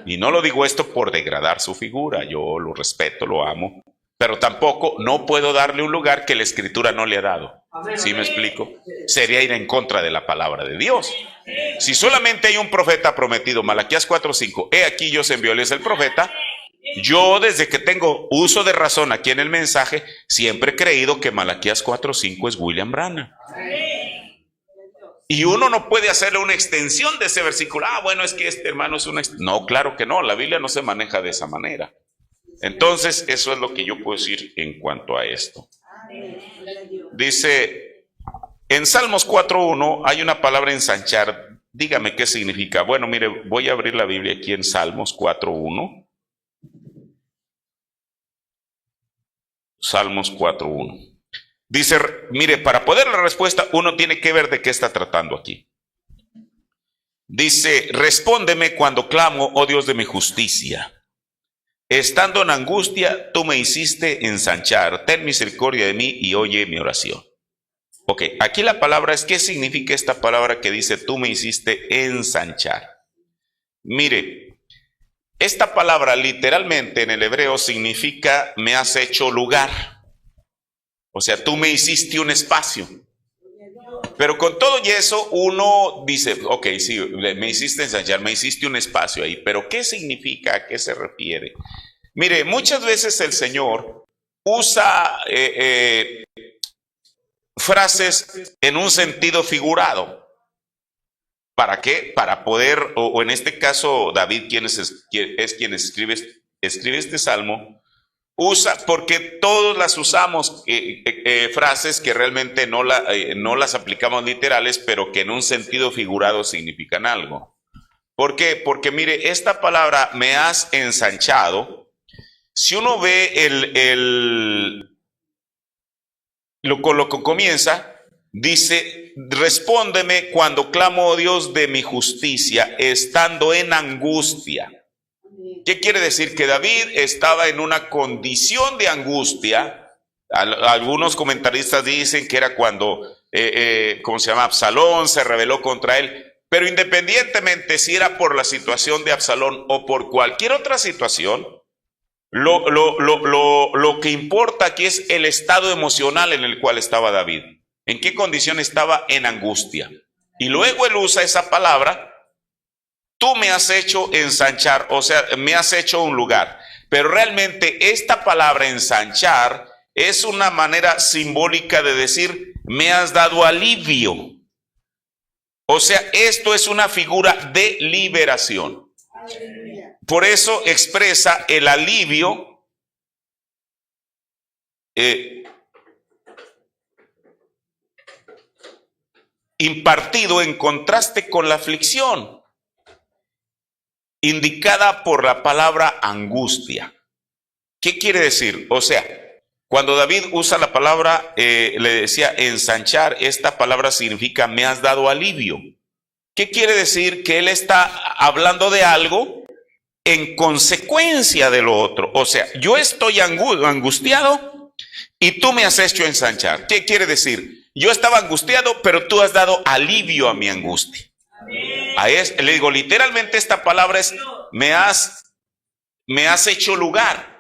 Y no lo digo esto por degradar su figura, yo lo respeto, lo amo, pero tampoco no puedo darle un lugar que la Escritura no le ha dado. ¿Sí me explico? Sería ir en contra de la palabra de Dios. Si solamente hay un profeta prometido, Malaquías 4:5, he aquí yo os envío, él es el profeta, Yo desde que tengo uso de razón aquí en el mensaje, siempre he creído que Malaquías 4:5 es William Branham. Y uno no puede hacerle una extensión de ese versículo. Bueno, es que este hermano es una... No, claro que no, la Biblia no se maneja de esa manera. Entonces, eso es lo que yo puedo decir en cuanto a esto. Dice, en Salmos 4:1 hay una palabra ensanchar. Dígame qué significa. Bueno, mire, voy a abrir la Biblia aquí en Salmos 4:1. Salmos 4:1. Dice, mire, para poder la respuesta, uno tiene que ver de qué está tratando aquí. Dice, respóndeme cuando clamo, oh Dios de mi justicia. Estando en angustia, tú me hiciste ensanchar. Ten misericordia de mí y oye mi oración. Ok, aquí la palabra es, ¿qué significa esta palabra que dice, tú me hiciste ensanchar? Mire, esta palabra literalmente en el hebreo significa, me has hecho lugar. O sea, tú me hiciste un espacio. Pero con todo y eso, uno dice, ok, sí, me hiciste ensanchar, me hiciste un espacio ahí. Pero ¿qué significa? ¿A qué se refiere? Mire, muchas veces el Señor usa frases en un sentido figurado. ¿Para qué? Para poder, o en este caso David, quien escribe este salmo, usa, porque todos las usamos, frases que realmente no las aplicamos literales, pero que en un sentido figurado significan algo. ¿Por qué? Porque mire, esta palabra, me has ensanchado, si uno ve con lo que comienza, dice, respóndeme cuando clamo, oh Dios de mi justicia, estando en angustia. ¿Qué quiere decir? Que David estaba en una condición de angustia. Algunos comentaristas dicen que era cuando, ¿cómo se llama? Absalón se rebeló contra él. Pero independientemente si era por la situación de Absalón o por cualquier otra situación, lo que importa aquí es el estado emocional en el cual estaba David. ¿En qué condición estaba? En angustia. Y luego él usa esa palabra, tú me has hecho ensanchar, o sea, me has hecho un lugar. Pero realmente esta palabra ensanchar es una manera simbólica de decir, me has dado alivio. O sea, esto es una figura de liberación. Por eso expresa el alivio impartido en contraste con la aflicción, indicada por la palabra angustia. ¿Qué quiere decir? O sea, cuando David usa la palabra, le decía ensanchar, esta palabra significa me has dado alivio. ¿Qué quiere decir? Que él está hablando de algo en consecuencia de lo otro. O sea, yo estoy angustiado y tú me has hecho ensanchar. ¿Qué quiere decir? Yo estaba angustiado, pero tú has dado alivio a mi angustia. Le digo, literalmente esta palabra es, me has hecho lugar.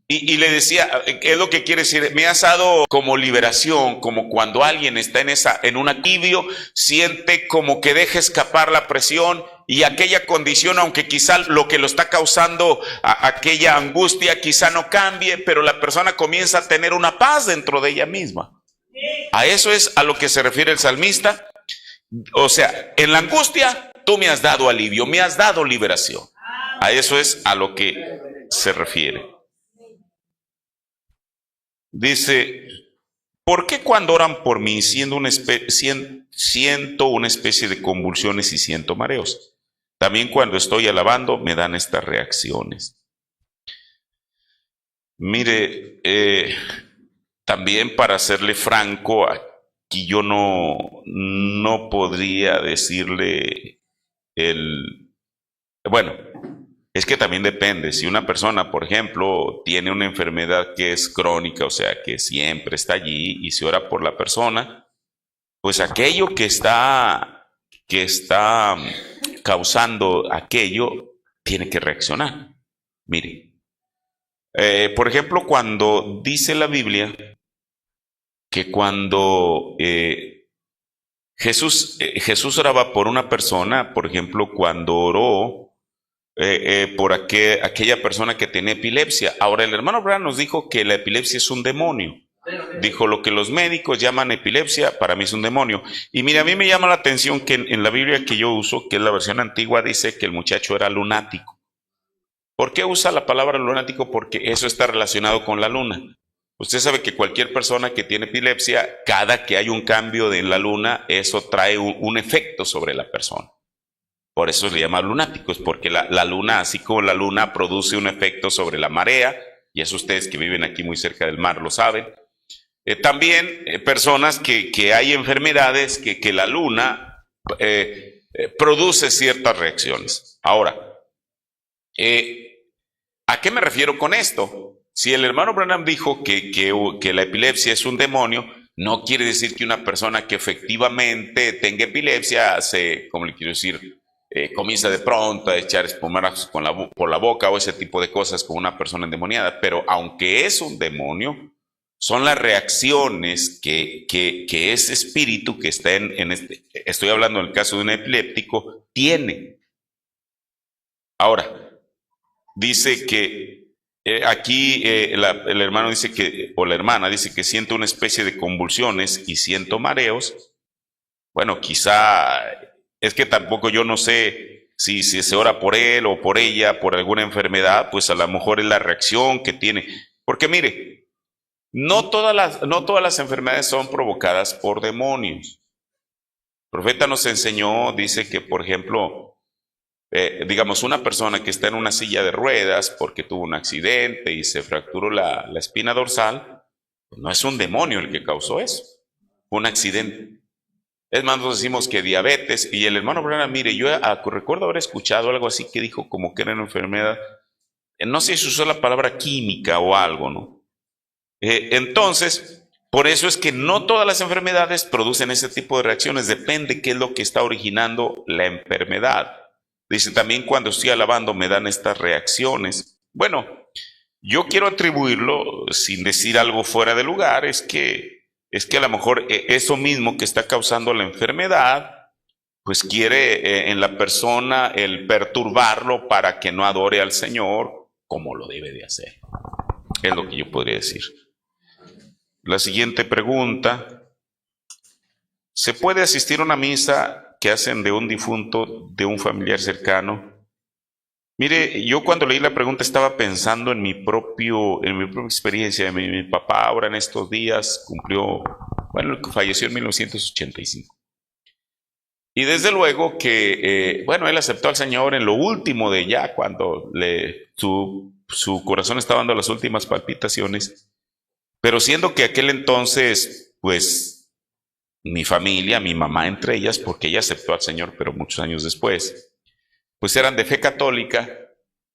Y le decía, es lo que quiere decir, me has dado como liberación, como cuando alguien está en un alivio, siente como que deja escapar la presión y aquella condición, aunque quizá lo que lo está causando, aquella angustia quizá no cambie, pero la persona comienza a tener una paz dentro de ella misma. A eso es a lo que se refiere el salmista. O sea, en la angustia tú me has dado alivio, me has dado liberación. A eso es a lo que se refiere. Dice, ¿por qué cuando oran por mí siento una especie de convulsiones y siento mareos? También cuando estoy alabando me dan estas reacciones. Mire, también para serle franco, aquí yo no podría decirle bueno, es que también depende. Si una persona, por ejemplo, tiene una enfermedad que es crónica, o sea, que siempre está allí y se ora por la persona, pues aquello que está causando aquello tiene que reaccionar. Mire, por ejemplo, cuando dice la Biblia que cuando Jesús oraba por una persona, por ejemplo, cuando oró por aquella persona que tiene epilepsia. Ahora, el hermano Branham nos dijo que la epilepsia es un demonio. Dijo, lo que los médicos llaman epilepsia, para mí es un demonio. Y mira, a mí me llama la atención que en la Biblia que yo uso, que es la versión antigua, dice que el muchacho era lunático. ¿Por qué usa la palabra lunático? Porque eso está relacionado con la luna. Usted sabe que cualquier persona que tiene epilepsia, cada que hay un cambio en la luna, eso trae un efecto sobre la persona. Por eso se llama lunáticos, porque la luna, así como la luna produce un efecto sobre la marea, y eso ustedes que viven aquí muy cerca del mar lo saben. También personas que hay enfermedades que la luna produce ciertas reacciones. Ahora, ¿a qué me refiero con esto? Si el hermano Branham dijo que la epilepsia es un demonio, no quiere decir que una persona que efectivamente tenga epilepsia como le quiero decir, comienza de pronto a echar espumarajos por la boca o ese tipo de cosas como una persona endemoniada. Pero aunque es un demonio, son las reacciones que ese espíritu que está estoy hablando en el caso de un epiléptico, tiene. Ahora, dice que aquí el hermano dice o la hermana dice que siente una especie de convulsiones y siento mareos. Bueno, quizá es que tampoco yo no sé si se ora por él o por ella, por alguna enfermedad, pues a lo mejor es la reacción que tiene. Porque mire, no todas las enfermedades son provocadas por demonios. El profeta nos enseñó, dice que, por ejemplo, digamos, una persona que está en una silla de ruedas porque tuvo un accidente y se fracturó la espina dorsal, pues no es un demonio el que causó eso, fue un accidente. Es más, nosotros decimos que diabetes, y el hermano Branham, mire, yo recuerdo haber escuchado algo así que dijo como que era una enfermedad, no sé si usó la palabra química o algo, ¿no? Entonces, por eso es que no todas las enfermedades producen ese tipo de reacciones, depende qué es lo que está originando la enfermedad. Dice, también cuando estoy alabando me dan estas reacciones. Bueno, yo quiero atribuirlo, sin decir algo fuera de lugar, es que a lo mejor eso mismo que está causando la enfermedad, pues quiere en la persona el perturbarlo para que no adore al Señor como lo debe de hacer. Es lo que yo podría decir. La siguiente pregunta: ¿se puede asistir a una misa que hacen de un difunto, de un familiar cercano? Mire, yo cuando leí la pregunta estaba pensando en mi propia experiencia. Mi papá ahora en estos días falleció en 1985. Y desde luego que, él aceptó al Señor en lo último de ya, cuando su corazón estaba dando las últimas palpitaciones. Pero siendo que aquel entonces, pues, mi familia, mi mamá entre ellas, porque ella aceptó al Señor, pero muchos años después, pues eran de fe católica.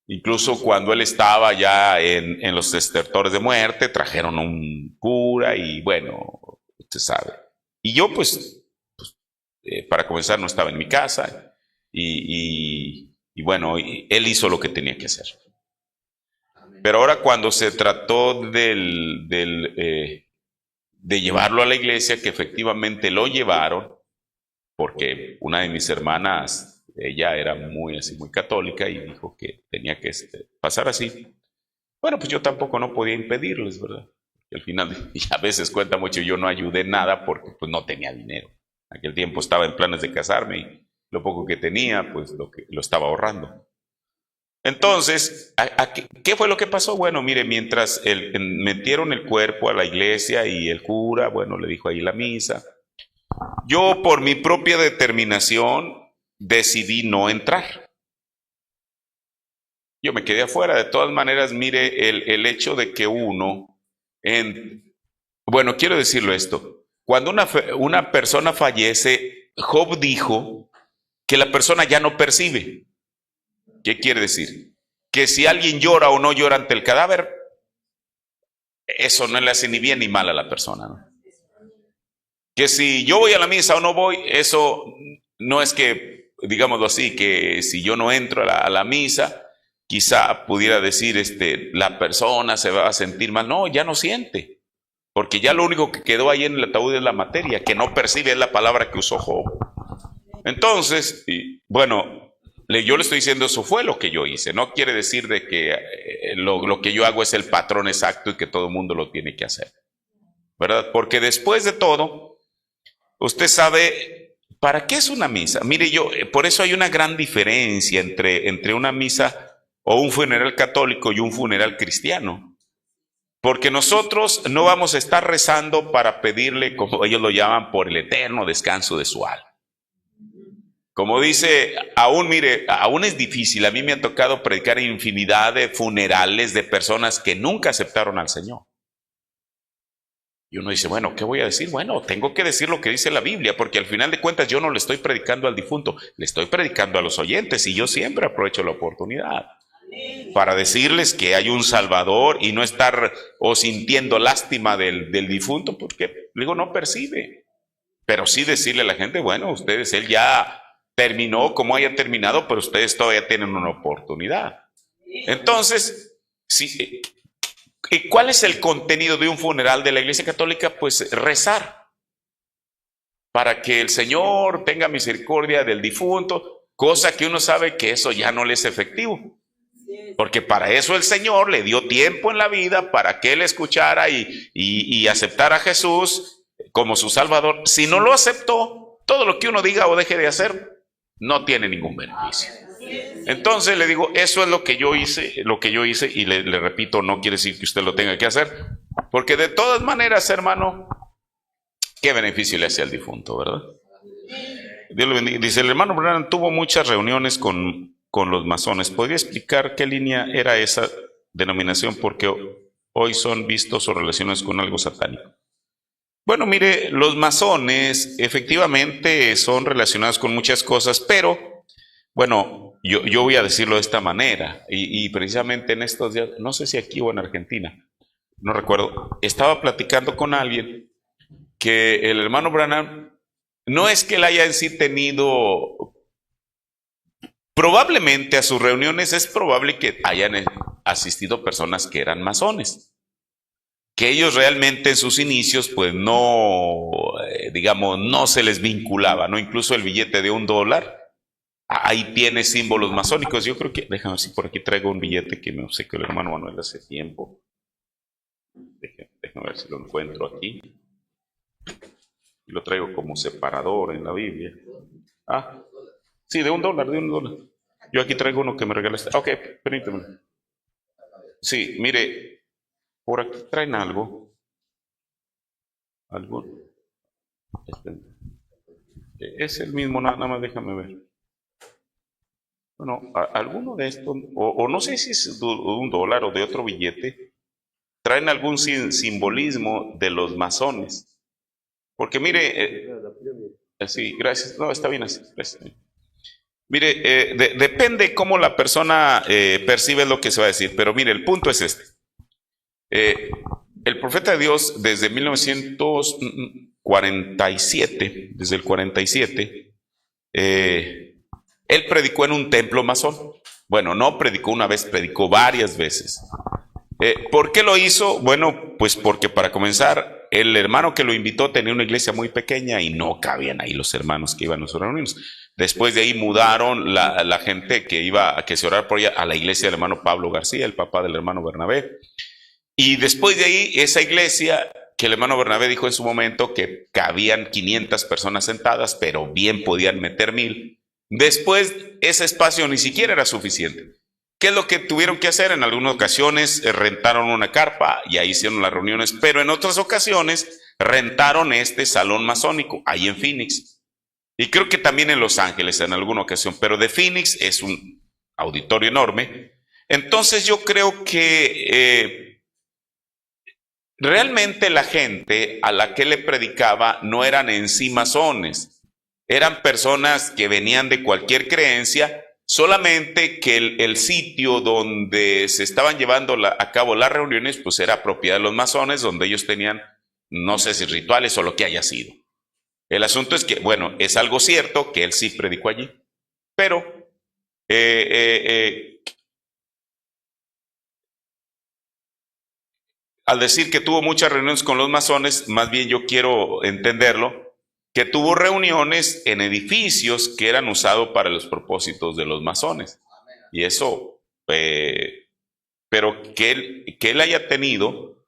Incluso cuando él estaba ya en los estertores de muerte, trajeron un cura y bueno, usted sabe. Y yo pues para comenzar no estaba en mi casa y bueno, él hizo lo que tenía que hacer. Pero ahora cuando se trató de llevarlo a la iglesia, que efectivamente lo llevaron, porque una de mis hermanas, ella era muy católica y dijo que tenía que pasar así. Bueno, pues yo tampoco no podía impedirles, ¿verdad? Y al final, y a veces cuenta mucho, yo no ayudé nada porque pues no tenía dinero. En aquel tiempo estaba en planes de casarme y lo poco que tenía, pues lo estaba ahorrando. Entonces, ¿qué fue lo que pasó? Bueno, mire, mientras metieron el cuerpo a la iglesia y el cura, bueno, le dijo ahí la misa, yo por mi propia determinación decidí no entrar. Yo me quedé afuera. De todas maneras, mire, el hecho de que bueno, quiero decirlo esto. Cuando una persona fallece, Job dijo que la persona ya no percibe. ¿Qué quiere decir? Que si alguien llora o no llora ante el cadáver, eso no le hace ni bien ni mal a la persona, ¿no? Que si yo voy a la misa o no voy, eso no es que, digámoslo así, que si yo no entro a la misa, quizá pudiera decir, la persona se va a sentir mal. No, ya no siente, porque ya lo único que quedó ahí en el ataúd es la materia, que no percibe, es la palabra que usó Job. Entonces, bueno, Yo le estoy diciendo, eso fue lo que yo hice. No quiere decir de que lo que yo hago es el patrón exacto y que todo el mundo lo tiene que hacer, ¿verdad? Porque después de todo, usted sabe, ¿para qué es una misa? Mire, por eso hay una gran diferencia entre una misa o un funeral católico y un funeral cristiano. Porque nosotros no vamos a estar rezando para pedirle, como ellos lo llaman, por el eterno descanso de su alma. Como dice, mire, aún es difícil. A mí me ha tocado predicar infinidad de funerales de personas que nunca aceptaron al Señor. Y uno dice, bueno, ¿qué voy a decir? Bueno, tengo que decir lo que dice la Biblia, porque al final de cuentas yo no le estoy predicando al difunto, le estoy predicando a los oyentes, y yo siempre aprovecho la oportunidad para decirles que hay un Salvador y no estar sintiendo lástima del difunto, porque digo, no percibe. Pero sí decirle a la gente, bueno, él ya terminó como haya terminado, pero ustedes todavía tienen una oportunidad. Entonces, sí, ¿y cuál es el contenido de un funeral de la Iglesia Católica? Pues rezar para que el Señor tenga misericordia del difunto, cosa que uno sabe que eso ya no le es efectivo, porque para eso el Señor le dio tiempo en la vida para que él escuchara y aceptara a Jesús como su Salvador. Si no lo aceptó, todo lo que uno diga o deje de hacer no tiene ningún beneficio. Entonces le digo, eso es lo que yo hice, y le repito, no quiere decir que usted lo tenga que hacer, porque de todas maneras, hermano, ¿qué beneficio le hace al difunto, verdad? Dios lo bendiga. Dice, el hermano Branham tuvo muchas reuniones con los masones. ¿Podría explicar qué línea era esa denominación? Porque hoy son vistos o relacionados con algo satánico. Bueno, mire, los masones efectivamente son relacionados con muchas cosas, pero, bueno, yo voy a decirlo de esta manera, y precisamente en estos días, no sé si aquí o en Argentina, no recuerdo, estaba platicando con alguien que el hermano Branham, no es que él haya en sí tenido, probablemente a sus reuniones es probable que hayan asistido personas que eran masones, que ellos realmente en sus inicios pues no, digamos, no se les vinculaba, ¿no? Incluso el billete de $1, ahí tiene símbolos masónicos. Yo creo que, déjame ver si por aquí traigo un billete que me obsequió el hermano Manuel hace tiempo. Déjame ver si lo encuentro aquí. Lo traigo como separador en la Biblia. Sí, de $1. Yo aquí traigo uno que me regalaste. Ok, permíteme. Sí, mire, por aquí traen algo. Es el mismo, nada más déjame ver. Bueno, alguno de estos, o no sé si es de $1 o de otro billete, traen algún simbolismo de los masones. Porque mire, sí, gracias, no, está bien así, gracias. Mire, depende cómo la persona percibe lo que se va a decir, pero mire, el punto es este. El profeta de Dios desde 1947, desde el 47, él predicó en un templo masón. Bueno, no predicó una vez, predicó varias veces. ¿Por qué lo hizo? Bueno, pues porque para comenzar, el hermano que lo invitó tenía una iglesia muy pequeña y no cabían ahí los hermanos que iban a sus reuniones. Después de ahí mudaron la gente que se orara por ella a la iglesia del hermano Pablo García, el papá del hermano Bernabé. Y después de ahí, esa iglesia, que el hermano Bernabé dijo en su momento que cabían 500 personas sentadas, pero bien podían meter 1000. Después, ese espacio ni siquiera era suficiente. ¿Qué es lo que tuvieron que hacer? En algunas ocasiones rentaron una carpa y ahí hicieron las reuniones, pero en otras ocasiones rentaron este salón masónico, ahí en Phoenix. Y creo que también en Los Ángeles en alguna ocasión, pero de Phoenix es un auditorio enorme. Entonces yo creo que realmente la gente a la que le predicaba no eran en sí masones, eran personas que venían de cualquier creencia, solamente que el sitio donde se estaban llevando a cabo las reuniones pues era propiedad de los masones, donde ellos tenían, no sé si rituales o lo que haya sido. El asunto es que, bueno, es algo cierto que él sí predicó allí, pero al decir que tuvo muchas reuniones con los masones, más bien yo quiero entenderlo que tuvo reuniones en edificios que eran usados para los propósitos de los masones. Y eso, pero que él haya tenido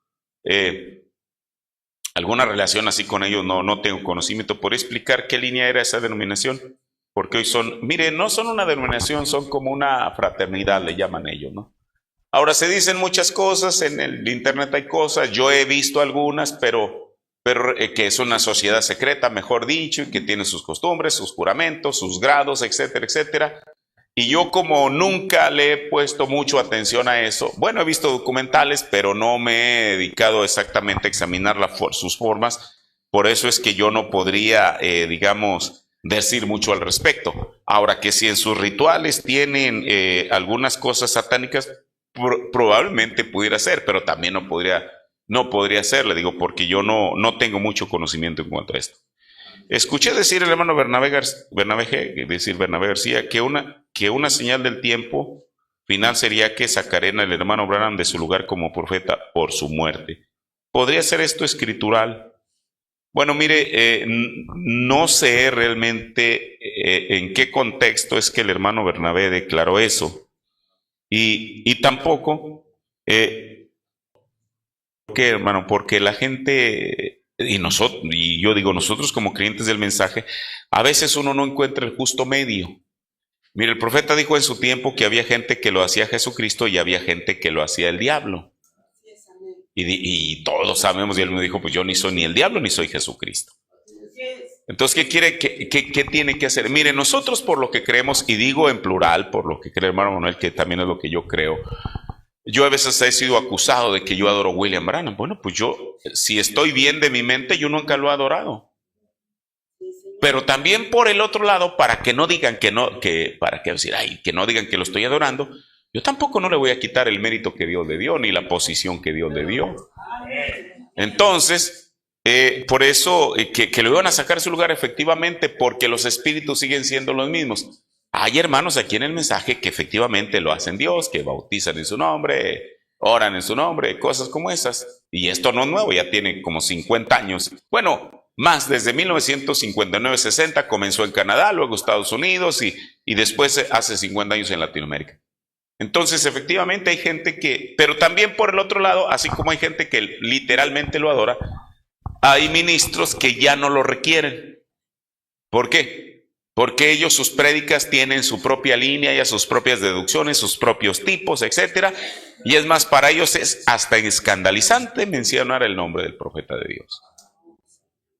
alguna relación así con ellos, no tengo conocimiento. ¿Por explicar qué línea era esa denominación? Porque hoy mire, no son una denominación, son como una fraternidad, le llaman ellos, ¿no? Ahora se dicen muchas cosas, en el internet hay cosas, yo he visto algunas, pero que es una sociedad secreta, mejor dicho, y que tiene sus costumbres, sus juramentos, sus grados, etcétera, etcétera. Y yo como nunca le he puesto mucho atención a eso, bueno, he visto documentales, pero no me he dedicado exactamente a examinar sus formas, por eso es que yo no podría, digamos, decir mucho al respecto. Ahora que si en sus rituales tienen algunas cosas satánicas, probablemente pudiera ser, pero también no podría ser, le digo, porque yo no tengo mucho conocimiento en cuanto a esto. Escuché decir el hermano Bernabé García que una señal del tiempo final sería que sacarían al hermano Branham de su lugar como profeta por su muerte. ¿Podría ser esto escritural? Bueno, mire, no sé realmente en qué contexto es que el hermano Bernabé declaró eso. Y tampoco, ¿por qué, hermano? Porque la gente, y yo digo, nosotros como creyentes del mensaje, a veces uno no encuentra el justo medio. Mire, el profeta dijo en su tiempo que había gente que lo hacía Jesucristo y había gente que lo hacía el diablo. Y todos sabemos, y él me dijo, pues yo ni soy ni el diablo ni soy Jesucristo. Entonces, ¿qué tiene que hacer? Mire, nosotros por lo que creemos, y digo en plural, por lo que cree el hermano Manuel, que también es lo que yo creo, yo a veces he sido acusado de que yo adoro a William Branham. Bueno, pues yo, si estoy bien de mi mente, yo nunca lo he adorado. Pero también por el otro lado, para que no digan que no digan que lo estoy adorando, yo tampoco no le voy a quitar el mérito que Dios le dio, ni la posición que Dios le dio. Entonces, por eso que lo iban a sacar de su lugar efectivamente, porque los espíritus siguen siendo los mismos. Hay hermanos aquí en el mensaje que efectivamente lo hacen Dios, que bautizan en su nombre, oran en su nombre, cosas como esas. Y esto no es nuevo, ya tiene como 50 años. Bueno, más desde 1959-60 comenzó en Canadá, luego Estados Unidos y después hace 50 años en Latinoamérica. Entonces, efectivamente hay gente pero también por el otro lado, así como hay gente que literalmente lo adora, hay ministros que ya no lo requieren. ¿Por qué? Porque ellos, sus prédicas tienen su propia línea, ya sus propias deducciones, sus propios tipos, etcétera. Y es más, para ellos es hasta escandalizante mencionar el nombre del profeta de Dios.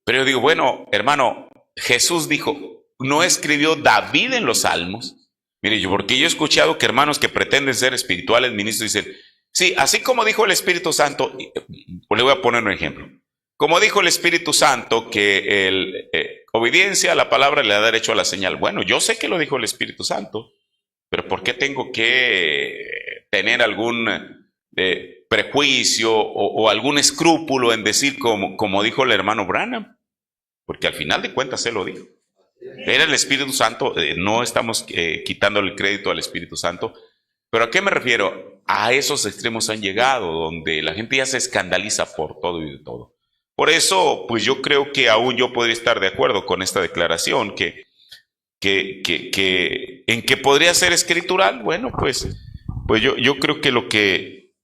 Pero yo digo, bueno, hermano, Jesús dijo, ¿no escribió David en los Salmos? Mire, porque yo he escuchado que hermanos que pretenden ser espirituales, ministros, dicen, sí, así como dijo el Espíritu Santo, le voy a poner un ejemplo. Como dijo el Espíritu Santo que obediencia a la palabra le da derecho a la señal. Bueno, yo sé que lo dijo el Espíritu Santo, pero ¿por qué tengo que tener algún prejuicio o algún escrúpulo en decir como dijo el hermano Branham? Porque al final de cuentas él lo dijo. Era el Espíritu Santo, no estamos quitándole el crédito al Espíritu Santo, pero ¿a qué me refiero? A esos extremos han llegado, donde la gente ya se escandaliza por todo y de todo. Por eso, pues yo creo que aún yo podría estar de acuerdo con esta declaración, que en que podría ser escritural. Bueno, pues yo creo que lo que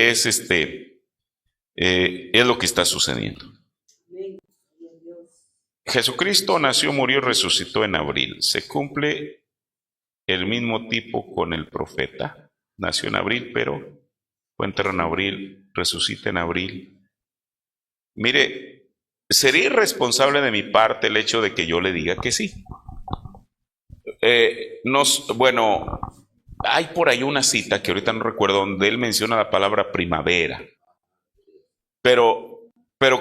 es es lo que está sucediendo. Jesucristo nació, murió y resucitó en abril. Se cumple el mismo tipo con el profeta. Nació en abril, pero fue enterrado en abril, resucita en abril. Mire, sería irresponsable de mi parte el hecho de que yo le diga que sí. Bueno, hay por ahí una cita que ahorita no recuerdo, donde él menciona la palabra primavera. Pero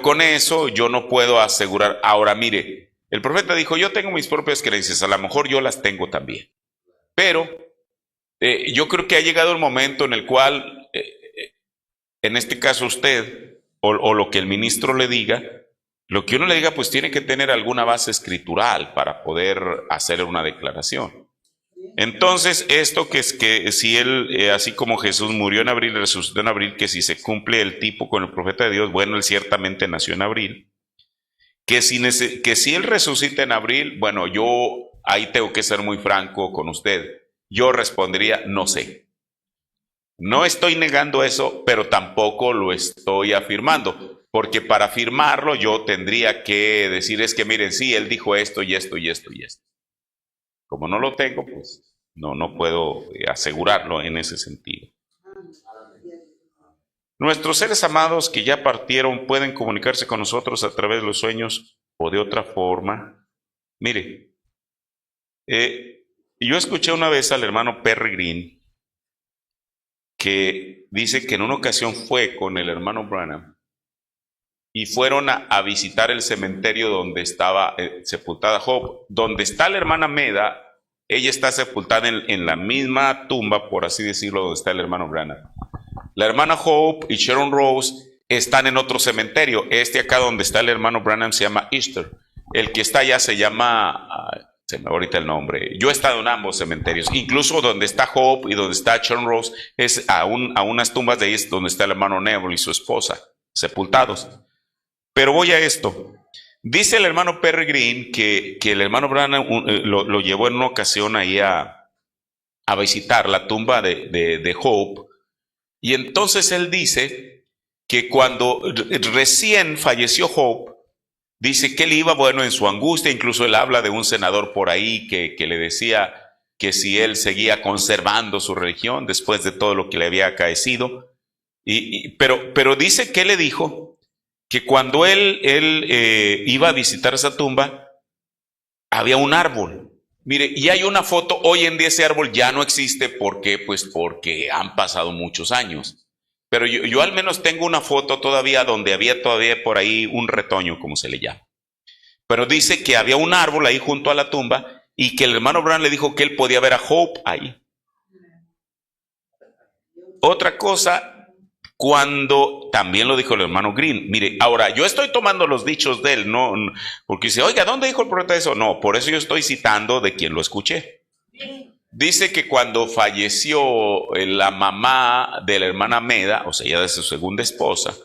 con eso yo no puedo asegurar. Ahora, mire, el profeta dijo, yo tengo mis propias creencias, a lo mejor yo las tengo también. Pero yo creo que ha llegado el momento en el cual, en este caso usted, o lo que el ministro le diga, lo que uno le diga, pues tiene que tener alguna base escritural para poder hacer una declaración. Entonces, esto que es que si él, así como Jesús murió en abril, resucitó en abril, que si se cumple el tipo con el profeta de Dios, bueno, él ciertamente nació en abril. Que si él resucita en abril, bueno, yo ahí tengo que ser muy franco con usted. Yo respondería, no sé. No estoy negando eso, pero tampoco lo estoy afirmando. Porque para afirmarlo yo tendría que decir, es que miren, sí, él dijo esto y esto y esto y esto. Como no lo tengo, pues no puedo asegurarlo en ese sentido. Nuestros seres amados que ya partieron pueden comunicarse con nosotros a través de los sueños o de otra forma. Mire, yo escuché una vez al hermano Perry Green que dice que en una ocasión fue con el hermano Branham y fueron a visitar el cementerio donde estaba sepultada Hope. Donde está la hermana Meda, ella está sepultada en la misma tumba, por así decirlo, donde está el hermano Branham. La hermana Hope y Sharon Rose están en otro cementerio. Acá donde está el hermano Branham se llama Easter. El que está allá se llama, se me va ahorita el nombre. Yo he estado en ambos cementerios. Incluso donde está Hope y donde está Sharon Rose es a unas tumbas de ahí donde está el hermano Neville y su esposa, sepultados. Pero voy a esto. Dice el hermano Perry Green que el hermano Branham lo llevó en una ocasión ahí a visitar la tumba de Hope. Y entonces él dice que cuando recién falleció Hope, dice que él iba, bueno, en su angustia, incluso él habla de un senador por ahí que le decía que si él seguía conservando su religión después de todo lo que le había acaecido. Pero dice que él le dijo que cuando él iba a visitar esa tumba, había un árbol. Mire, y hay una foto, hoy en día ese árbol ya no existe, ¿por qué? Pues porque han pasado muchos años. Pero yo al menos tengo una foto todavía donde había todavía por ahí un retoño, como se le llama. Pero dice que había un árbol ahí junto a la tumba y que el hermano Brown le dijo que él podía ver a Hope ahí. Otra cosa, cuando también lo dijo el hermano Green. Mire, ahora yo estoy tomando los dichos de él, no, porque dice, oiga, ¿dónde dijo el profeta eso? No, por eso yo estoy citando de quien lo escuché. Dice que cuando falleció la mamá de la hermana Meda, o sea, ella de su segunda esposa,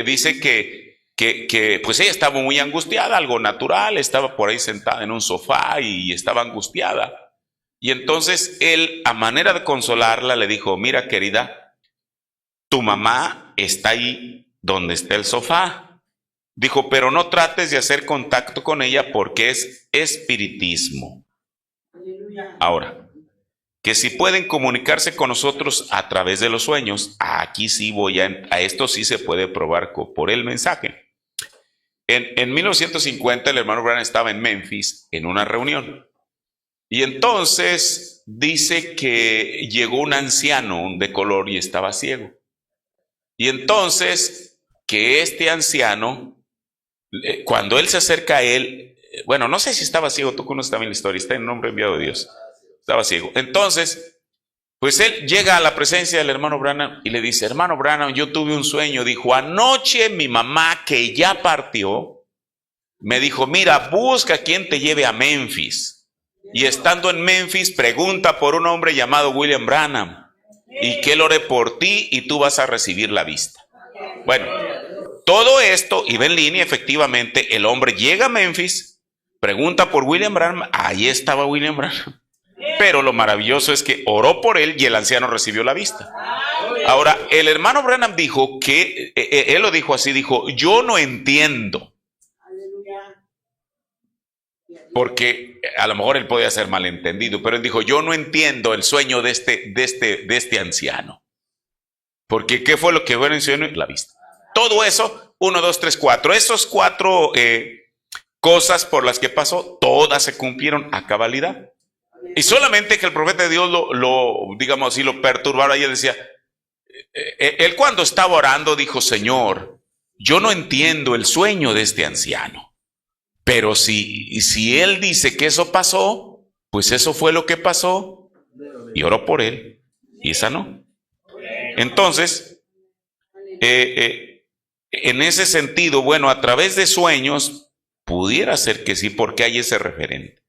dice que pues ella estaba muy angustiada, algo natural, estaba por ahí sentada en un sofá y estaba angustiada. Y entonces él, a manera de consolarla, le dijo, mira querida, tu mamá está ahí donde está el sofá. Dijo, pero no trates de hacer contacto con ella porque es espiritismo. Ahora, que si pueden comunicarse con nosotros a través de los sueños, aquí sí a esto sí se puede probar por el mensaje. En 1950 el hermano Branham estaba en Memphis en una reunión. Y entonces dice que llegó un anciano de color y estaba ciego. Y entonces que este anciano, cuando él se acerca a él, bueno, no sé si estaba ciego, tú conoces también la historia, está en nombre enviado de Dios. Estaba ciego. Entonces, pues él llega a la presencia del hermano Branham y le dice, hermano Branham, yo tuve un sueño. Dijo, anoche mi mamá, que ya partió, me dijo, mira, busca quien te lleve a Memphis. Y estando en Memphis, pregunta por un hombre llamado William Branham y que él ore por ti y tú vas a recibir la vista. Bueno, todo esto iba en línea. Efectivamente, el hombre llega a Memphis, pregunta por William Branham, ahí estaba William Branham. Pero lo maravilloso es que oró por él y el anciano recibió la vista. Ahora, el hermano Branham dijo que, él lo dijo así, dijo, yo no entiendo. Porque a lo mejor él podía ser malentendido, pero él dijo, yo no entiendo el sueño de este anciano. Porque ¿qué fue lo que fue en el sueño? La vista. Todo eso, 1, 2, 3, 4. Esos 4 cosas por las que pasó, todas se cumplieron a cabalidad. Y solamente que el profeta de Dios digamos así, lo perturbara y él decía, él cuando estaba orando dijo, Señor, yo no entiendo el sueño de este anciano. Pero si él dice que eso pasó, pues eso fue lo que pasó y oró por él y sanó. Entonces, en ese sentido, bueno, a través de sueños, pudiera ser que sí, porque hay ese referente.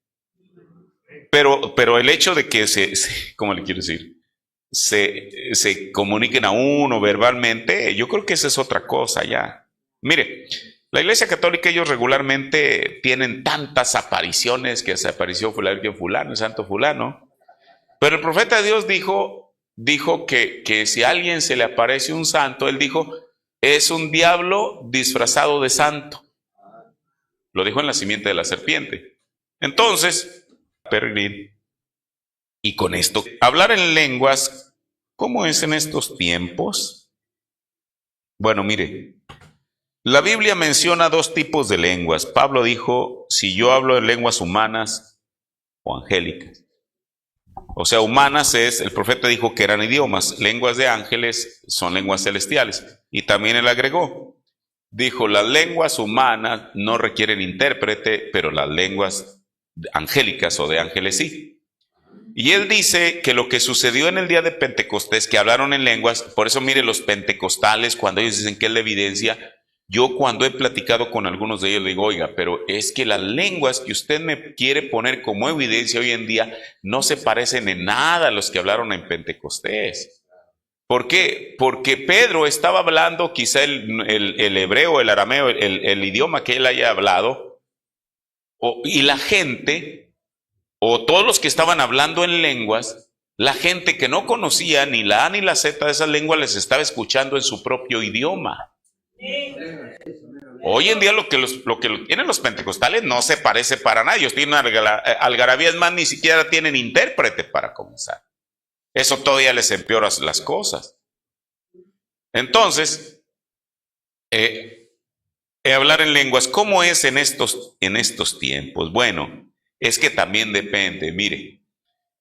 pero el hecho de que ¿cómo le quiero decir? Se comuniquen a uno verbalmente, yo creo que esa es otra cosa ya. Mire, la Iglesia Católica, ellos regularmente tienen tantas apariciones, que se apareció fulano, el santo fulano, pero el profeta de Dios dijo que si a alguien se le aparece un santo, él dijo, es un diablo disfrazado de santo. Lo dijo en la simiente de la serpiente. Entonces, peregrino. Y con esto, hablar en lenguas, ¿cómo es en estos tiempos? Bueno, mire, la Biblia menciona dos tipos de lenguas. Pablo dijo, si yo hablo en lenguas humanas o angélicas. O sea, humanas el profeta dijo que eran idiomas, lenguas de ángeles son lenguas celestiales. Y también él agregó, dijo, las lenguas humanas no requieren intérprete, pero las lenguas angélicas o de ángeles sí. Y él dice que lo que sucedió en el día de Pentecostés, que hablaron en lenguas, por eso mire los pentecostales, cuando ellos dicen que es la evidencia, yo cuando he platicado con algunos de ellos le digo, oiga, pero es que las lenguas que usted me quiere poner como evidencia hoy en día no se parecen en nada a los que hablaron en Pentecostés. ¿Por qué? Porque Pedro estaba hablando quizá el hebreo, el arameo, el idioma que él haya hablado, y la gente, o todos los que estaban hablando en lenguas, la gente que no conocía ni la A ni la Z de esas lenguas les estaba escuchando en su propio idioma. Hoy en día lo que tienen los pentecostales no se parece para nada. Ellos tienen algarabía, es más, ni siquiera tienen intérprete para comenzar. Eso todavía les empeora las cosas. Entonces, hablar en lenguas, ¿cómo es en estos tiempos? Bueno, es que también depende. Mire,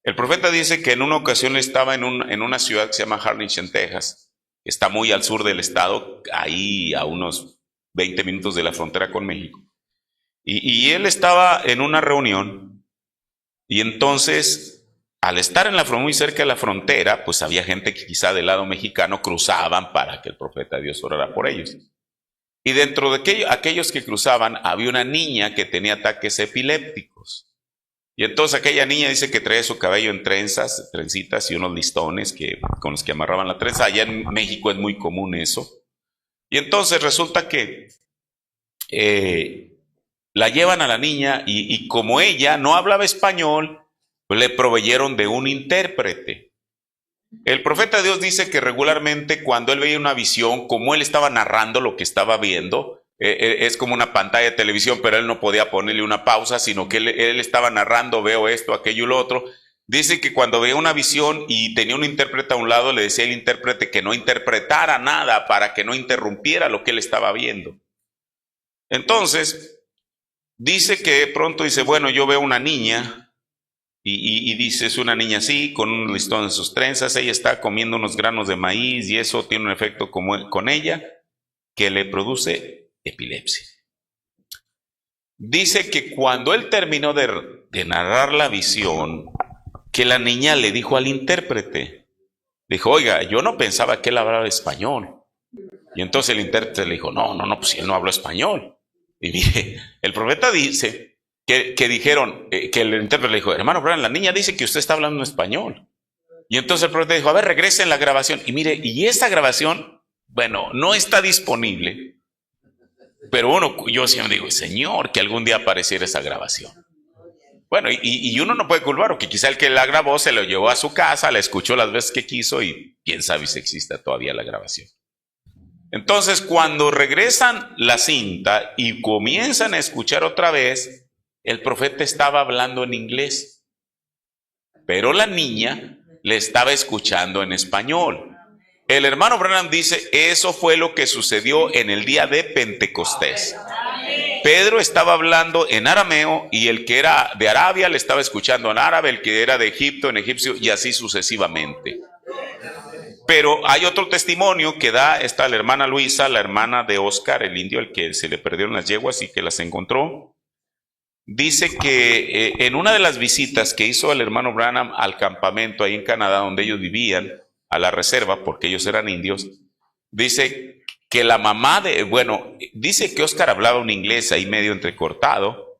el profeta dice que en una ocasión estaba en una ciudad que se llama Harlingen, en Texas, que está muy al sur del estado, ahí a unos 20 minutos de la frontera con México. Y él estaba en una reunión, y entonces, al estar muy cerca de la frontera, pues había gente que quizá del lado mexicano cruzaban para que el profeta de Dios orara por ellos. Y dentro de aquellos que cruzaban, había una niña que tenía ataques epilépticos. Y entonces aquella niña dice que traía su cabello en trencitas y unos listones con los que amarraban la trenza. Allá en México es muy común eso. Y entonces resulta que la llevan a la niña y como ella no hablaba español, pues le proveyeron de un intérprete. El profeta de Dios dice que regularmente cuando él veía una visión, como él estaba narrando lo que estaba viendo, es como una pantalla de televisión, pero él no podía ponerle una pausa, sino que él estaba narrando, veo esto, aquello y lo otro. Dice que cuando veía una visión y tenía un intérprete a un lado, le decía al intérprete que no interpretara nada para que no interrumpiera lo que él estaba viendo. Entonces, dice que de pronto dice, bueno, yo veo una niña, y dice, es una niña así, con un listón en sus trenzas, ella está comiendo unos granos de maíz y eso tiene un efecto con ella que le produce epilepsia. Dice que cuando él terminó de narrar la visión, que la niña le dijo al intérprete, dijo, oiga, yo no pensaba que él hablaba español. Y entonces el intérprete le dijo, no, pues él no habló español. Y mire, el profeta dice que dijeron, que el intérprete le dijo, hermano Branham, la niña dice que usted está hablando español. Y entonces el profeta dijo, a ver, regresen la grabación. Y mire, y esa grabación, bueno, no está disponible. Pero yo siempre digo, Señor, que algún día apareciera esa grabación. Bueno, y uno no puede culpar, porque quizá el que la grabó se lo llevó a su casa, la escuchó las veces que quiso y quién sabe si existe todavía la grabación. Entonces, cuando regresan la cinta y comienzan a escuchar otra vez, el profeta estaba hablando en inglés, pero la niña le estaba escuchando en español. El hermano Branham dice, eso fue lo que sucedió en el día de Pentecostés. Pedro estaba hablando en arameo y el que era de Arabia le estaba escuchando en árabe, el que era de Egipto en egipcio y así sucesivamente. Pero hay otro testimonio que da la hermana Luisa, la hermana de Oscar, el indio, el que se le perdieron las yeguas y que las encontró. Dice que en una de las visitas que hizo el hermano Branham al campamento ahí en Canadá donde ellos vivían, a la reserva, porque ellos eran indios, dice que la mamá dice que Oscar hablaba un inglés ahí medio entrecortado,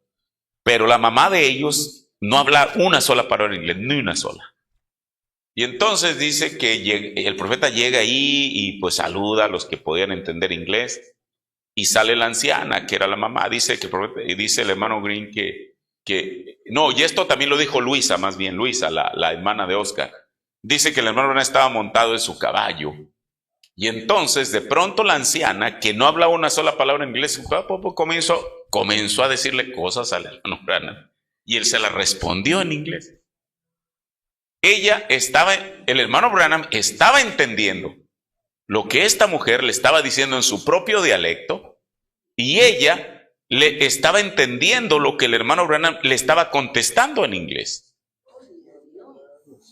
pero la mamá de ellos no hablar una sola palabra en inglés, ni una sola. Y entonces dice que el profeta llega ahí y pues saluda a los que podían entender inglés. Y sale la anciana, que era la mamá. Dice el hermano Green no, y esto también lo dijo Luisa, más bien Luisa, la hermana de Oscar. Dice que el hermano Green estaba montado en su caballo. Y entonces de pronto la anciana, que no hablaba una sola palabra en inglés, comenzó a decirle cosas al hermano Branham. Y él se las respondió en inglés. El hermano Branham estaba entendiendo lo que esta mujer le estaba diciendo en su propio dialecto, y ella le estaba entendiendo lo que el hermano Branham le estaba contestando en inglés.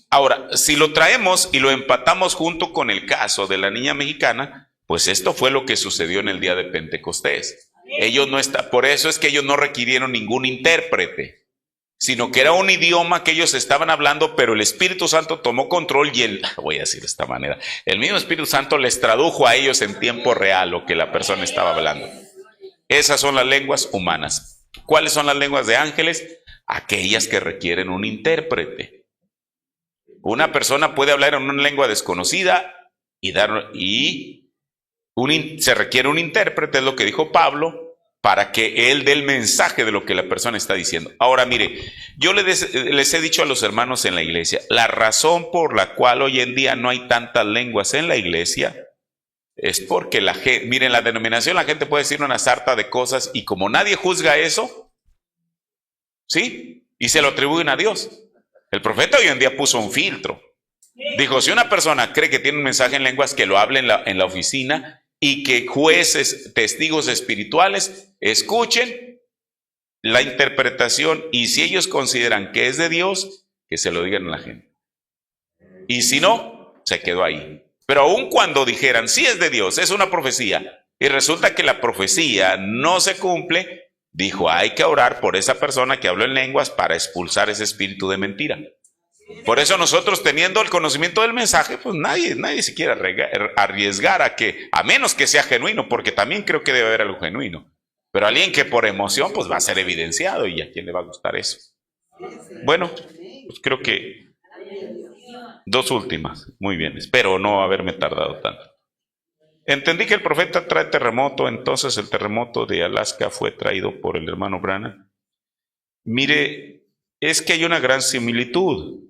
Ahora, si lo traemos y lo empatamos junto con el caso de la niña mexicana, pues esto fue lo que sucedió en el día de Pentecostés. Por eso es que ellos no requirieron ningún intérprete, sino que era un idioma que ellos estaban hablando, pero el Espíritu Santo tomó control y voy a decir de esta manera, el mismo Espíritu Santo les tradujo a ellos en tiempo real lo que la persona estaba hablando. Esas son las lenguas humanas. ¿Cuáles son las lenguas de ángeles? Aquellas que requieren un intérprete. Una persona puede hablar en una lengua desconocida se requiere un intérprete, es lo que dijo Pablo, para que él dé el mensaje de lo que la persona está diciendo. Ahora mire, yo les he dicho a los hermanos en la iglesia, la razón por la cual hoy en día no hay tantas lenguas en la iglesia es porque miren, la denominación, la gente puede decir una sarta de cosas y como nadie juzga eso, ¿sí? Y se lo atribuyen a Dios. El profeta hoy en día puso un filtro. Dijo, si una persona cree que tiene un mensaje en lenguas, que lo hable en la oficina, y que jueces, testigos espirituales escuchen la interpretación, y si ellos consideran que es de Dios, que se lo digan a la gente. Y si no, se quedó ahí. Pero aun cuando dijeran, sí es de Dios, es una profecía, y resulta que la profecía no se cumple, dijo, hay que orar por esa persona que habló en lenguas para expulsar ese espíritu de mentira. Por eso nosotros, teniendo el conocimiento del mensaje, pues nadie se quiere arriesgar a menos que sea genuino, porque también creo que debe haber algo genuino. Pero alguien que por emoción, pues va a ser evidenciado, y a quién le va a gustar eso. Bueno, pues creo que 2 últimas, muy bien, espero no haberme tardado tanto. Entendí que el profeta trae terremoto, entonces el terremoto de Alaska fue traído por el hermano Branham. Mire, es que hay una gran similitud.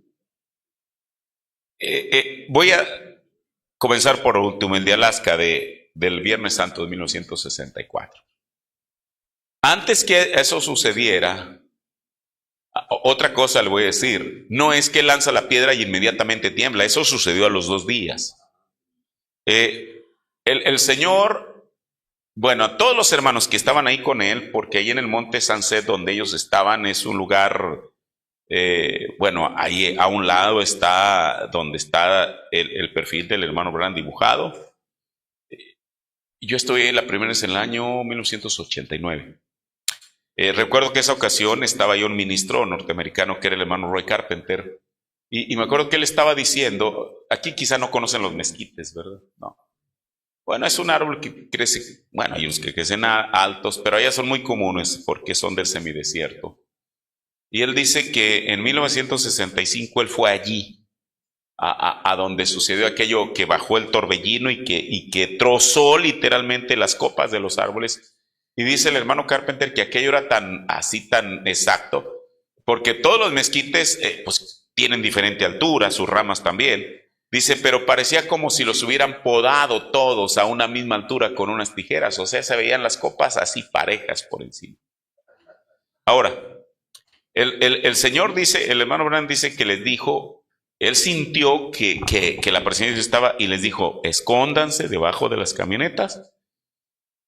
Voy a comenzar por último, el de Alaska del Viernes Santo de 1964. Antes que eso sucediera, otra cosa le voy a decir, no es que lanza la piedra y inmediatamente tiembla, eso sucedió a los 2 días. El Señor, bueno, a todos los hermanos que estaban ahí con él, porque ahí en el monte Sunset donde ellos estaban es un lugar, bueno, ahí a un lado está donde está el perfil del hermano Branham dibujado. Yo estuve la primera vez en el año 1989. Recuerdo que esa ocasión estaba ahí un ministro norteamericano que era el hermano Roy Carpenter, y me acuerdo que él estaba diciendo, aquí quizá no conocen los mezquites, ¿verdad? No. Bueno, es un árbol que crece, bueno, hay unos que crecen altos, pero allá son muy comunes porque son del semidesierto. Y él dice que en 1965 él fue allí, a donde sucedió aquello, que bajó el torbellino y que trozó literalmente las copas de los árboles. Y dice el hermano Carpenter que aquello era tan exacto, porque todos los mezquites pues tienen diferente altura, sus ramas también. Dice, pero parecía como si los hubieran podado todos a una misma altura con unas tijeras, o sea, se veían las copas así parejas por encima. Ahora, el Señor dice, el hermano Branham dice que les dijo, él sintió que la presencia estaba y les dijo, escóndanse debajo de las camionetas,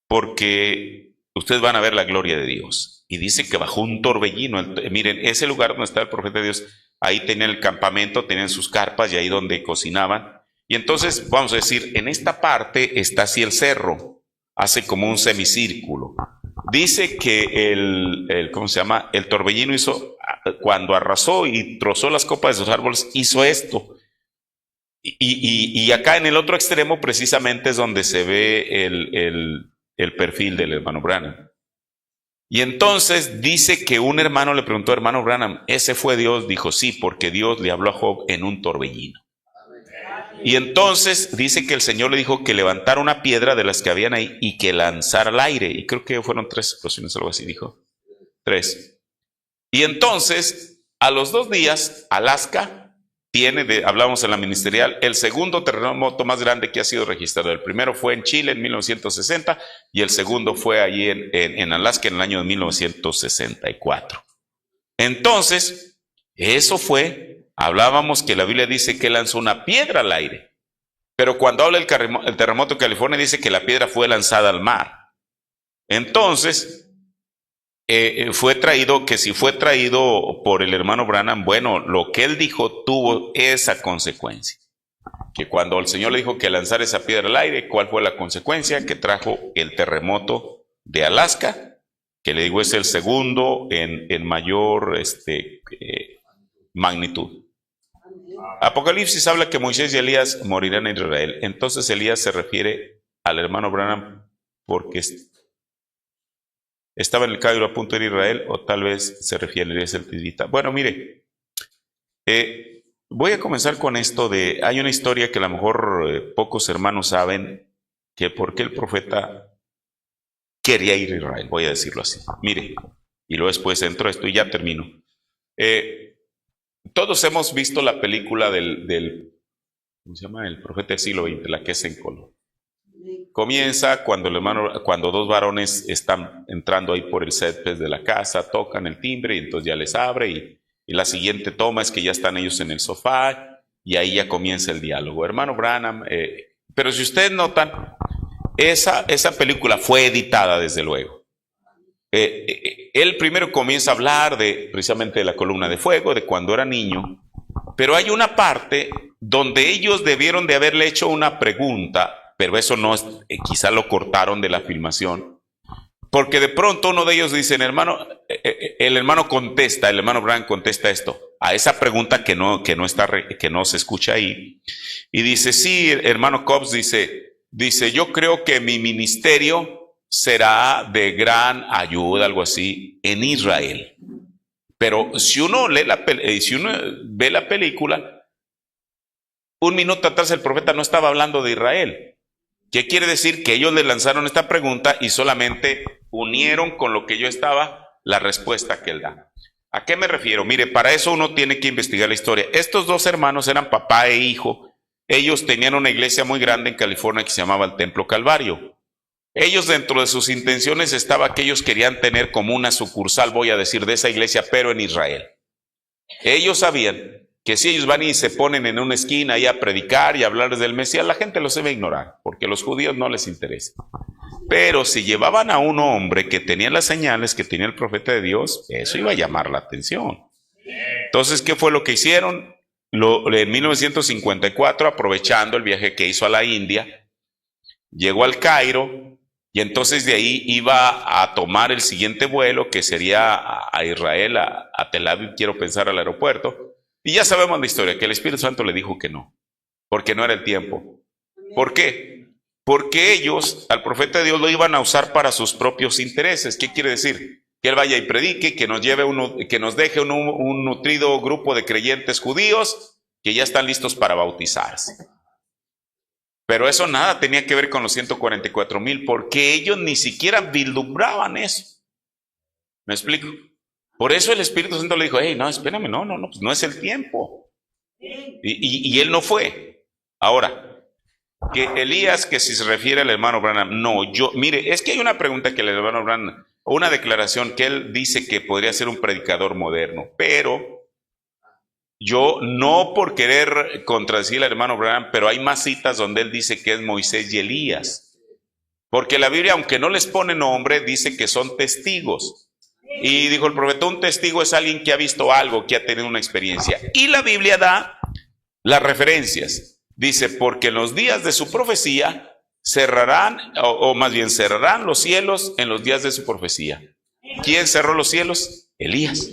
porque ustedes van a ver la gloria de Dios. Y dice que bajó un torbellino. Miren, ese lugar donde está el profeta de Dios, ahí tenían el campamento, tenían sus carpas y ahí donde cocinaban. Y entonces, vamos a decir, en esta parte está así el cerro, hace como un semicírculo. Dice que ¿cómo se llama? El torbellino hizo, cuando arrasó y trozó las copas de sus árboles, hizo esto. Y acá en el otro extremo precisamente es donde se ve el perfil del hermano Branham. Y entonces dice que un hermano le preguntó, hermano Branham, ¿ese fue Dios? Dijo, sí, porque Dios le habló a Job en un torbellino. Y entonces dice que el Señor le dijo que levantara una piedra de las que habían ahí y que lanzara al aire. Y creo que fueron 3 explosiones, algo así dijo. 3. Y entonces, a los 2 días, Alaska tiene, hablamos en la ministerial, el segundo terremoto más grande que ha sido registrado. El primero fue en Chile en 1960 y el segundo fue allí en Alaska en el año de 1964. Entonces, eso fue... Hablábamos que la Biblia dice que lanzó una piedra al aire, pero cuando habla el terremoto de California dice que la piedra fue lanzada al mar. Entonces, fue traído, que si fue traído por el hermano Branham, bueno, lo que él dijo tuvo esa consecuencia. Que cuando el Señor le dijo que lanzara esa piedra al aire, ¿cuál fue la consecuencia? Que trajo el terremoto de Alaska, que le digo es el segundo en mayor magnitud. Apocalipsis habla que Moisés y Elías morirán en Israel. Entonces Elías se refiere al hermano Branham porque estaba en el Cairo a punto de ir a Israel, o tal vez se refiere a Elías el Tisbita. Bueno, mire, voy a comenzar con esto de, hay una historia que a lo mejor pocos hermanos saben, que por qué el profeta quería ir a Israel, voy a decirlo así. Mire, y luego después entro a esto y ya termino. Todos hemos visto la película del ¿cómo se llama? El profeta del siglo XX, la que es en color. Comienza cuando dos varones están entrando ahí por el césped de la casa, tocan el timbre y entonces ya les abre y la siguiente toma es que ya están ellos en el sofá y ahí ya comienza el diálogo. Hermano Branham, pero si ustedes notan, esa película fue editada desde luego. Él primero comienza a hablar precisamente de la columna de fuego, de cuando era niño, pero hay una parte donde ellos debieron de haberle hecho una pregunta, pero eso no es, quizá lo cortaron de la filmación, porque de pronto uno de ellos dice, el hermano Branham contesta esto, a esa pregunta que no se escucha ahí, y dice, sí, hermano Cobbs dice, yo creo que mi ministerio será de gran ayuda, algo así, en Israel. Pero si uno ve la película, un minuto atrás el profeta no estaba hablando de Israel. ¿Qué quiere decir? Que ellos le lanzaron esta pregunta y solamente unieron con lo que yo estaba la respuesta que él da. ¿A qué me refiero? Mire, para eso uno tiene que investigar la historia. Estos dos hermanos eran papá e hijo. Ellos tenían una iglesia muy grande en California que se llamaba el Templo Calvario. Ellos dentro de sus intenciones estaba que ellos querían tener como una sucursal, voy a decir, de esa iglesia, pero en Israel. Ellos sabían que si ellos van y se ponen en una esquina ahí a predicar y a hablar del Mesías, la gente los debe ignorar, porque a los judíos no les interesa. Pero si llevaban a un hombre que tenía las señales que tenía el profeta de Dios, eso iba a llamar la atención. Entonces, ¿qué fue lo que hicieron? En 1954, aprovechando el viaje que hizo a la India, llegó al Cairo. Y entonces de ahí iba a tomar el siguiente vuelo, que sería a Israel, a Tel Aviv, quiero pensar, al aeropuerto. Y ya sabemos la historia, que el Espíritu Santo le dijo que no, porque no era el tiempo. ¿Por qué? Porque ellos, al profeta de Dios, lo iban a usar para sus propios intereses. ¿Qué quiere decir? Que él vaya y predique, que nos deje un nutrido grupo de creyentes judíos que ya están listos para bautizarse. Pero eso nada tenía que ver con los 144,000, porque ellos ni siquiera vislumbraban eso. ¿Me explico? Por eso el Espíritu Santo le dijo, hey, no, espérame, no, pues no es el tiempo. Y él no fue. Ahora, que Elías, que si se refiere al hermano Branham, mire, es que hay una pregunta que el hermano Branham, o una declaración que él dice que podría ser un predicador moderno, pero yo no por querer contradecir al hermano Branham, pero hay más citas donde él dice que es Moisés y Elías. Porque la Biblia, aunque no les pone nombre, dice que son testigos. Y dijo el profeta, un testigo es alguien que ha visto algo, que ha tenido una experiencia. Y la Biblia da las referencias. Dice, porque en los días de su profecía cerrarán los cielos en los días de su profecía. ¿Quién cerró los cielos? Elías.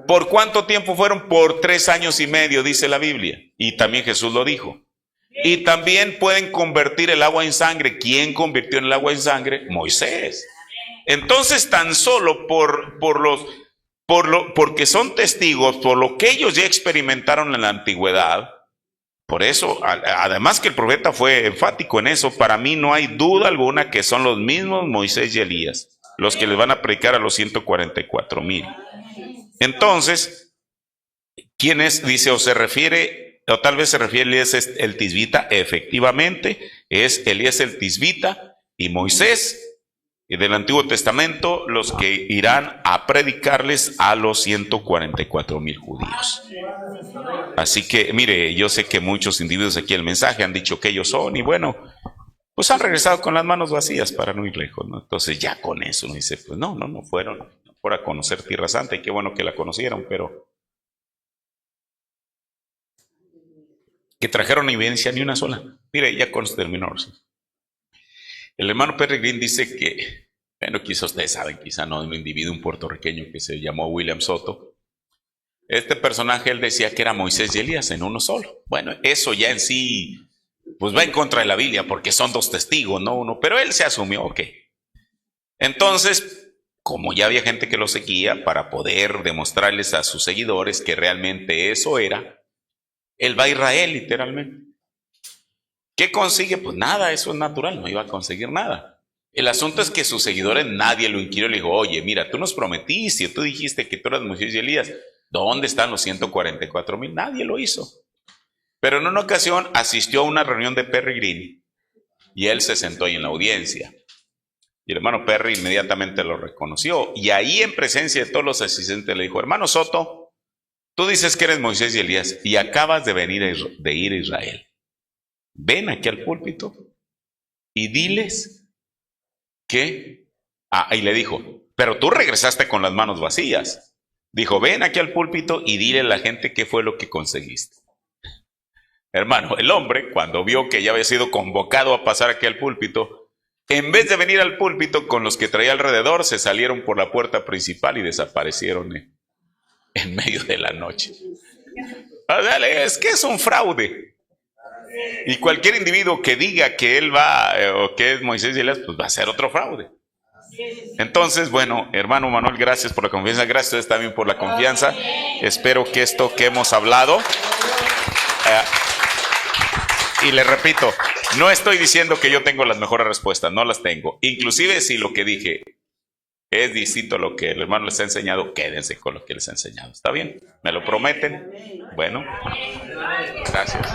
¿Por cuánto tiempo fueron? Por 3 años y medio, dice la Biblia. Y también Jesús lo dijo. Y también pueden convertir el agua en sangre. ¿Quién convirtió en el agua en sangre? Moisés. Entonces, tan solo porque son testigos, por lo que ellos ya experimentaron en la antigüedad, por eso, además que el profeta fue enfático en eso, para mí no hay duda alguna que son los mismos Moisés y Elías, los que les van a predicar a los 144,000. Entonces, ¿quién es? Dice, o tal vez se refiere a Elías el Tisbita. Efectivamente, es Elías el Tisbita y Moisés, y del Antiguo Testamento, los que irán a predicarles a los 144,000 judíos. Así que, mire, yo sé que muchos individuos aquí en el mensaje han dicho que ellos son, y bueno, pues han regresado con las manos vacías para no ir lejos, ¿no? Entonces ya con eso uno dice, pues no fueron a conocer Tierra Santa, y qué bueno que la conocieron, pero que trajeron evidencia ni una sola. Mire, ya con esto terminó. El hermano Perry Green dice que, bueno, quizá ustedes saben, quizá no, un individuo, un puertorriqueño que se llamó William Soto. Este personaje, él decía que era Moisés y Elías en uno solo. Bueno, eso ya en sí, pues va en contra de la Biblia, porque son dos testigos, no uno, pero él se asumió, ok. Entonces, como ya había gente que lo seguía, para poder demostrarles a sus seguidores que realmente eso era, él va a Israel literalmente. ¿Qué consigue? Pues nada, eso es natural, no iba a conseguir nada. El asunto es que sus seguidores, nadie lo inquirió, le dijo, oye, mira, tú nos prometiste, tú dijiste que tú eras Moisés y Elías, ¿dónde están los 144,000? Nadie lo hizo. Pero en una ocasión asistió a una reunión de Perry Green y él se sentó ahí en la audiencia. Y el hermano Perry inmediatamente lo reconoció, y ahí en presencia de todos los asistentes le dijo, hermano Soto, tú dices que eres Moisés y Elías y acabas de ir a Israel. Ven aquí al púlpito y diles que... y le dijo, pero tú regresaste con las manos vacías. Dijo, ven aquí al púlpito y dile a la gente qué fue lo que conseguiste. Hermano, el hombre, cuando vio que ya había sido convocado a pasar aquí al púlpito, en vez de venir al púlpito con los que traía alrededor, se salieron por la puerta principal y desaparecieron en medio de la noche. Es que es un fraude. Y cualquier individuo que diga que él va, o que es Moisés y Elías, pues va a ser otro fraude. Entonces, bueno, hermano Manuel, gracias por la confianza, gracias a ustedes también por la confianza. Espero que esto que hemos hablado, y les repito, no estoy diciendo que yo tengo las mejores respuestas, no las tengo. Inclusive si lo que dije es distinto a lo que el hermano les ha enseñado, quédense con lo que les ha enseñado. ¿Está bien? ¿Me lo prometen? Bueno, gracias.